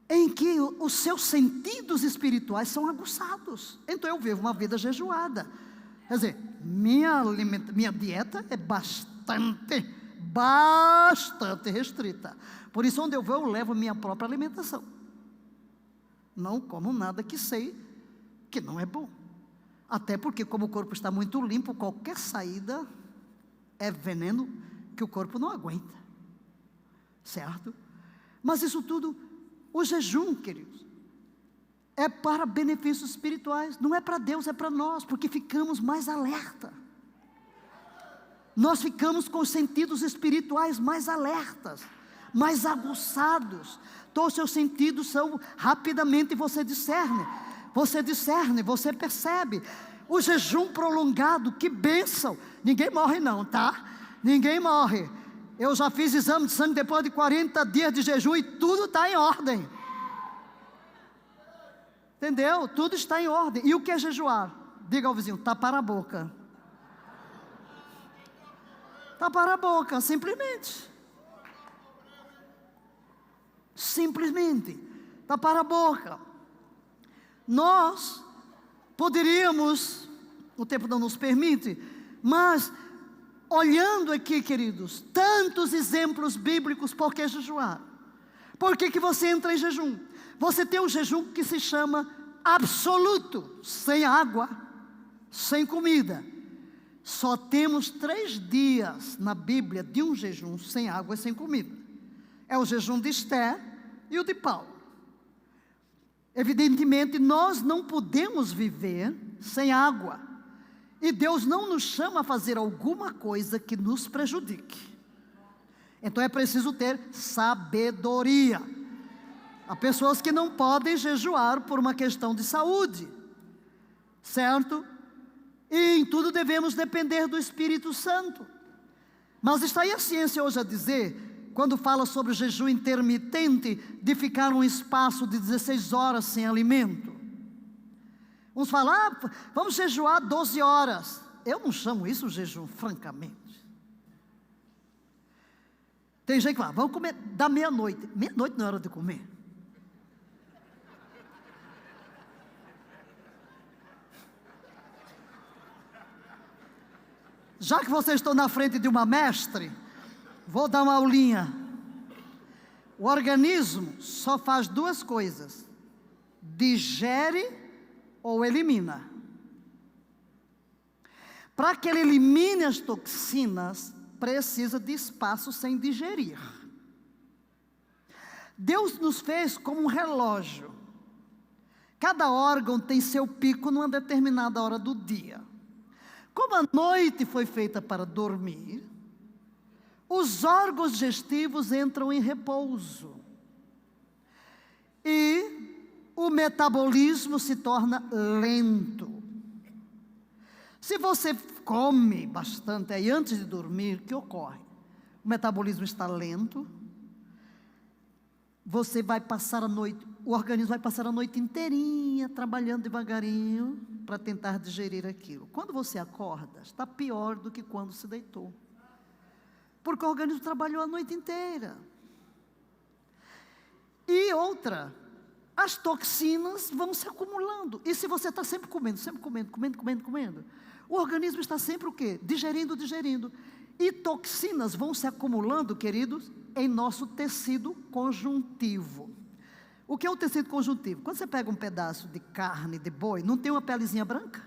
em que os seus sentidos espirituais são aguçados. Então eu vivo uma vida jejuada. Quer dizer, minha dieta é bastante restrita. Por isso, onde eu vou, eu levo minha própria alimentação. Não como nada que sei que não é bom. Até porque, como o corpo está muito limpo, qualquer saída é veneno que o corpo não aguenta. Certo? Mas isso tudo, o jejum, queridos, é para benefícios espirituais. Não é para Deus, é para nós, porque ficamos mais alerta. Nós ficamos com os sentidos espirituais mais alertas, mais aguçados. Todos os seus sentidos são rapidamente, você discerne, você percebe. O jejum prolongado, que bênção. Ninguém morre não, tá? Ninguém morre. Eu já fiz exame de sangue depois de 40 dias de jejum e tudo está em ordem. Entendeu? Tudo está em ordem. E o que é jejuar? Diga ao vizinho, tapar a boca. Tapar a boca, simplesmente. Simplesmente. Tapar a boca. Nós poderíamos, o tempo não nos permite, mas olhando aqui, queridos, tantos exemplos bíblicos, por que jejuar? Por que você entra em jejum? Você tem um jejum que se chama absoluto, sem água, sem comida. Só temos 3 dias na Bíblia de um jejum sem água e sem comida. É o jejum de Esther e o de Paulo. Evidentemente, nós não podemos viver sem água. E Deus não nos chama a fazer alguma coisa que nos prejudique. Então é preciso ter sabedoria. Há pessoas que não podem jejuar por uma questão de saúde, certo? E em tudo devemos depender do Espírito Santo. Mas está aí a ciência hoje a dizer, quando fala sobre o jejum intermitente, de ficar um espaço de 16 horas sem alimento. Uns falam, vamos jejuar 12 horas. Eu não chamo isso jejum, francamente. Tem gente que fala, vamos comer da meia-noite. Meia-noite não é hora de comer. Já que vocês estão na frente de uma mestre, vou dar uma aulinha. O organismo só faz 2 coisas: digere ou elimina. Para que ele elimine as toxinas, precisa de espaço sem digerir. Deus nos fez como um relógio. Cada órgão tem seu pico numa determinada hora do dia. Como a noite foi feita para dormir, os órgãos digestivos entram em repouso. E o metabolismo se torna lento. Se você come bastante aí antes de dormir, o que ocorre? O metabolismo está lento, você vai passar a noite, o organismo vai passar a noite inteirinha trabalhando devagarinho para tentar digerir aquilo. Quando você acorda, está pior do que quando se deitou, porque o organismo trabalhou a noite inteira. E outra, as toxinas vão se acumulando. E se você está sempre comendo, o organismo está sempre o quê? Digerindo. E toxinas vão se acumulando, queridos, em nosso tecido conjuntivo. O que é o tecido conjuntivo? Quando você pega um pedaço de carne de boi, não tem uma pelezinha branca?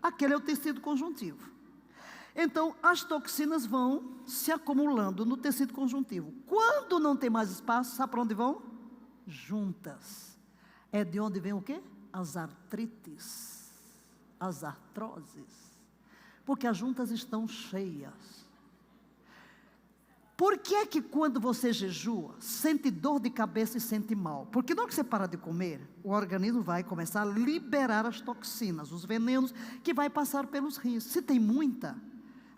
Aquele é o tecido conjuntivo. Então, as toxinas vão se acumulando no tecido conjuntivo. Quando não tem mais espaço, sabe para onde vão? Juntas. É de onde vem o quê? As artrites, as artroses. Porque as juntas estão cheias. Por que é que quando você jejua, sente dor de cabeça e sente mal? Porque na hora que você para de comer, o organismo vai começar a liberar as toxinas, os venenos que vai passar pelos rins. Se tem muita,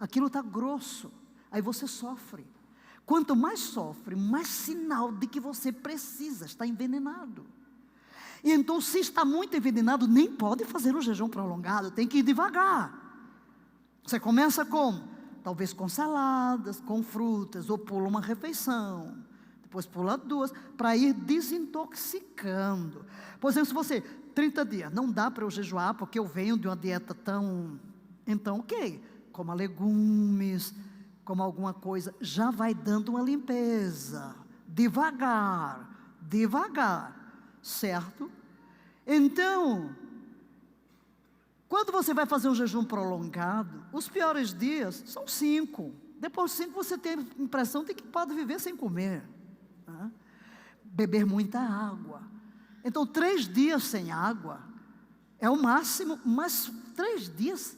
aquilo está grosso, aí você sofre. Quanto mais sofre, mais sinal de que você precisa, está envenenado. E então, se está muito envenenado, nem pode fazer um jejum prolongado, tem que ir devagar. Você começa como? Talvez com saladas, com frutas, ou pula uma refeição, depois pula 2, para ir desintoxicando. Por exemplo, se você, 30 dias, não dá para eu jejuar, porque eu venho de uma dieta tão... Então, ok, coma legumes, coma alguma coisa, já vai dando uma limpeza, devagar, certo? Então, quando você vai fazer um jejum prolongado, os piores dias são 5. Depois de 5 você tem a impressão de que pode viver sem comer, né? Beber muita água. Então 3 dias sem água é o máximo, mas 3 dias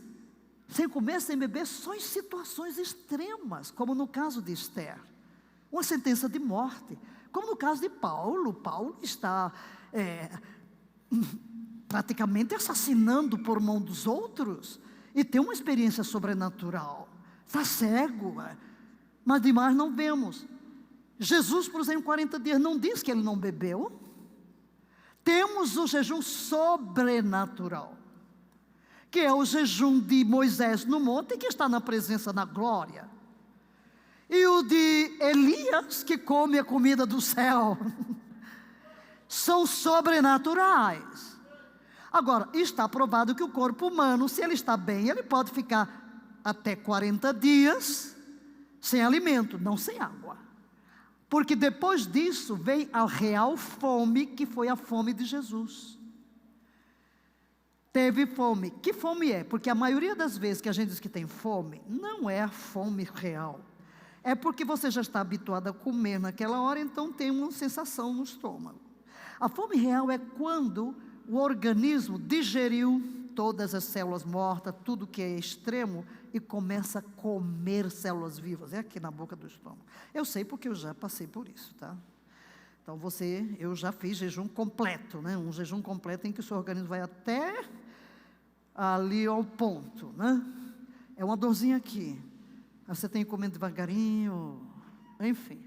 sem comer, sem beber, só em situações extremas, como no caso de Esther, uma sentença de morte, como no caso de Paulo. Paulo está praticamente assassinando por mão dos outros, e tem uma experiência sobrenatural, está cego, mas demais não vemos. Jesus, por exemplo, 40 dias, não diz que ele não bebeu. Temos o jejum sobrenatural, que é o jejum de Moisés no monte, que está na presença da glória, e o de Elias, que come a comida do céu, são sobrenaturais. Agora, está provado que o corpo humano, se ele está bem, ele pode ficar até 40 dias sem alimento, não sem água, porque depois disso vem a real fome, que foi a fome de Jesus. Teve fome. Que fome é? Porque a maioria das vezes que a gente diz que tem fome, não é a fome real. É porque você já está habituado a comer naquela hora, então tem uma sensação no estômago. A fome real é quando o organismo digeriu todas as células mortas, tudo que é extremo, e começa a comer células vivas. É aqui na boca do estômago. Eu sei porque eu já passei por isso, tá? Então eu já fiz jejum completo, né? Um jejum completo em que o seu organismo vai até ali ao ponto, né? É uma dorzinha aqui, aí você tem que comer devagarinho, enfim.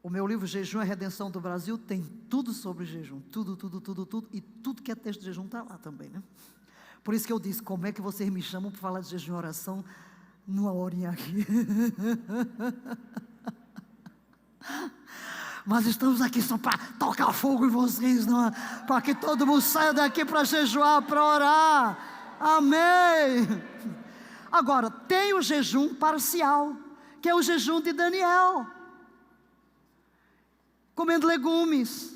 O meu livro Jejum e Redenção do Brasil tem tudo sobre jejum, tudo, e tudo que é texto de jejum está lá também, né? Por isso que eu disse, como é que vocês me chamam para falar de jejum e oração numa horinha aqui? Mas estamos aqui só para tocar fogo em vocês, não é? Para que todo mundo saia daqui para jejuar, para orar. Amém. Agora, tem o jejum parcial, que é o jejum de Daniel, comendo legumes.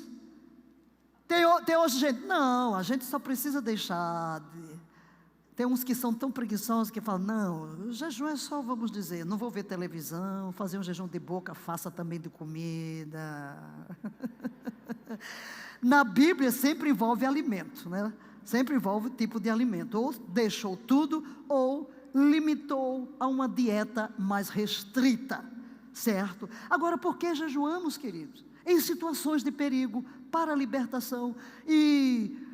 Tem hoje gente, não, a gente só precisa deixar de... Tem uns que são tão preguiçosos que falam, não, o jejum é só, vamos dizer, não vou ver televisão, fazer um jejum de boca, faça também de comida. Na Bíblia sempre envolve alimento, né? Sempre envolve tipo de alimento, ou deixou tudo, ou limitou a uma dieta mais restrita, certo? Agora, por que jejuamos, queridos? Em situações de perigo, para a libertação, e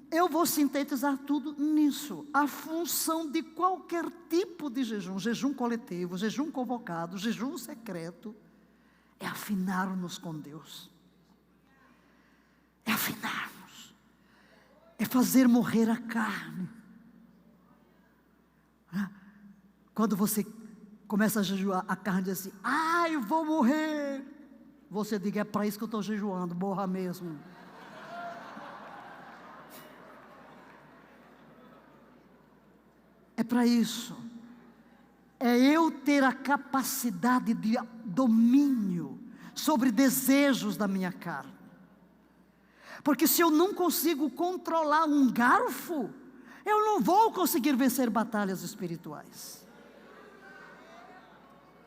eu vou sintetizar tudo nisso. A função de qualquer tipo de jejum, jejum coletivo, jejum convocado, jejum secreto, é afinar-nos com Deus, é afinar-nos, é fazer morrer a carne. Quando você começa a jejuar, a carne diz assim, eu vou morrer. Você diga, é para isso que eu estou jejuando, morra mesmo. É para isso. É eu ter a capacidade de domínio sobre desejos da minha carne. Porque se eu não consigo controlar um garfo, eu não vou conseguir vencer batalhas espirituais.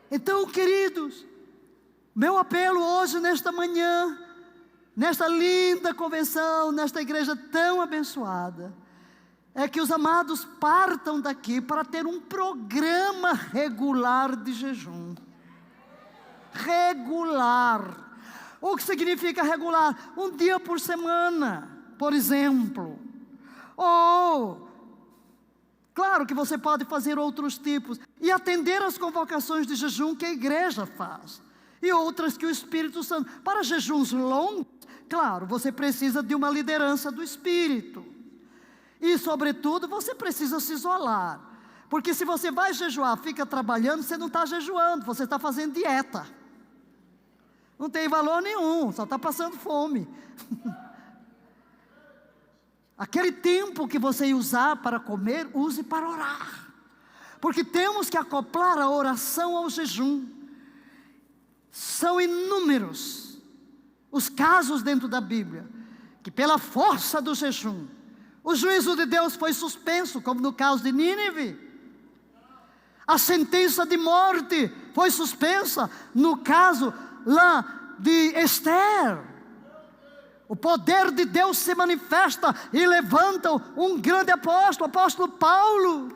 Então, queridos, meu apelo hoje, nesta manhã, nesta linda convenção, nesta igreja tão abençoada, é que os amados partam daqui para ter um programa regular de jejum. Regular. O que significa regular? Um dia por semana, por exemplo. Ou, Claro que você pode fazer outros tipos e atender às convocações de jejum que a igreja faz. E outras que o Espírito Santo... Para jejuns longos, claro, você precisa de uma liderança do Espírito. E, sobretudo, você precisa se isolar. Porque se você vai jejuar, fica trabalhando, você não está jejuando, você está fazendo dieta. Não tem valor nenhum, só está passando fome. Aquele tempo que você ia usar para comer, use para orar. Porque temos que acoplar a oração ao jejum. São inúmeros os casos dentro da Bíblia, que pela força do jejum, o juízo de Deus foi suspenso, como no caso de Nínive. A sentença de morte foi suspensa, no caso lá de Esther. O poder de Deus se manifesta e levanta um grande apóstolo, o apóstolo Paulo.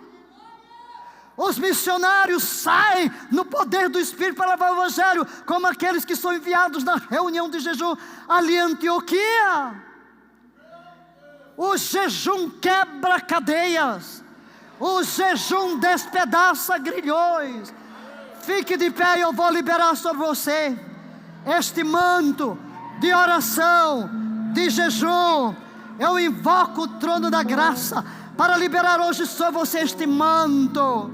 Os missionários saem no poder do Espírito para levar o Evangelho, como aqueles que são enviados na reunião de jejum ali em Antioquia. O jejum quebra cadeias, o jejum despedaça grilhões. Fique de pé e eu vou liberar sobre você este manto de oração, de jejum. Eu invoco o trono da graça para liberar hoje sobre você este manto.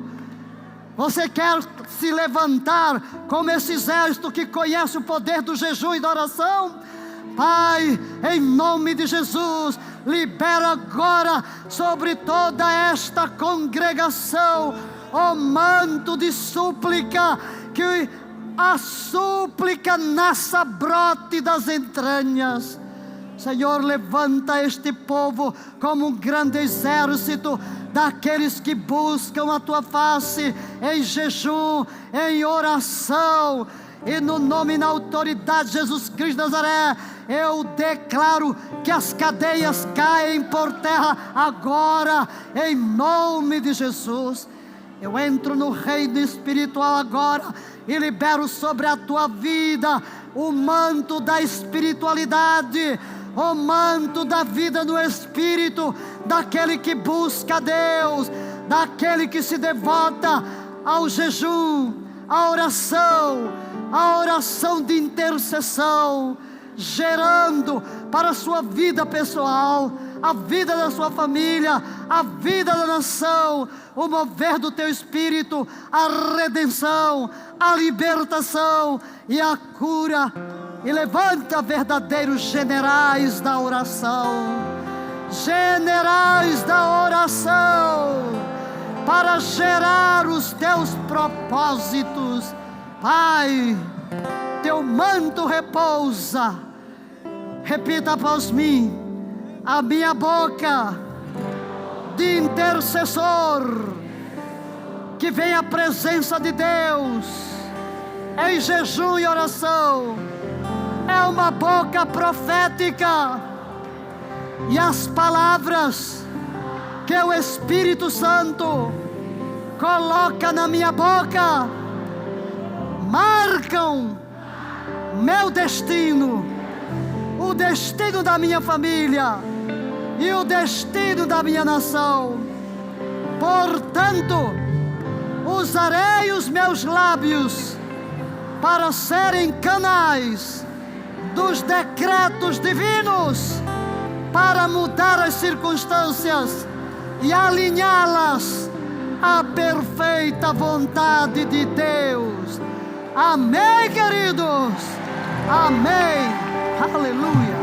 Você quer se levantar como esse exército que conhece o poder do jejum e da oração? Pai, em nome de Jesus, libera agora sobre toda esta congregação o manto de súplica, que a súplica nasça, brote das entranhas. Senhor, levanta este povo como um grande exército daqueles que buscam a Tua face em jejum, em oração. E no nome e na autoridade de Jesus Cristo de Nazaré, eu declaro que as cadeias caem por terra agora, em nome de Jesus. Eu entro no reino espiritual agora e libero sobre a tua vida o manto da espiritualidade, o manto da vida no Espírito, daquele que busca Deus, daquele que se devota ao jejum, à oração de intercessão, gerando para a sua vida pessoal, a vida da sua família, a vida da nação, o mover do teu Espírito, a redenção, a libertação e a cura. E levanta verdadeiros generais da oração, generais da oração, para gerar os teus propósitos. Pai, teu manto repousa. Repita após mim: a minha boca de intercessor, que vem à presença de Deus em jejum e oração, é uma boca profética, e as palavras que o Espírito Santo coloca na minha boca marcam meu destino, o destino da minha família e o destino da minha nação. Portanto, usarei os meus lábios para serem canais dos decretos divinos, para mudar as circunstâncias e alinhá-las à perfeita vontade de Deus. Amém, queridos? Amém. Aleluia.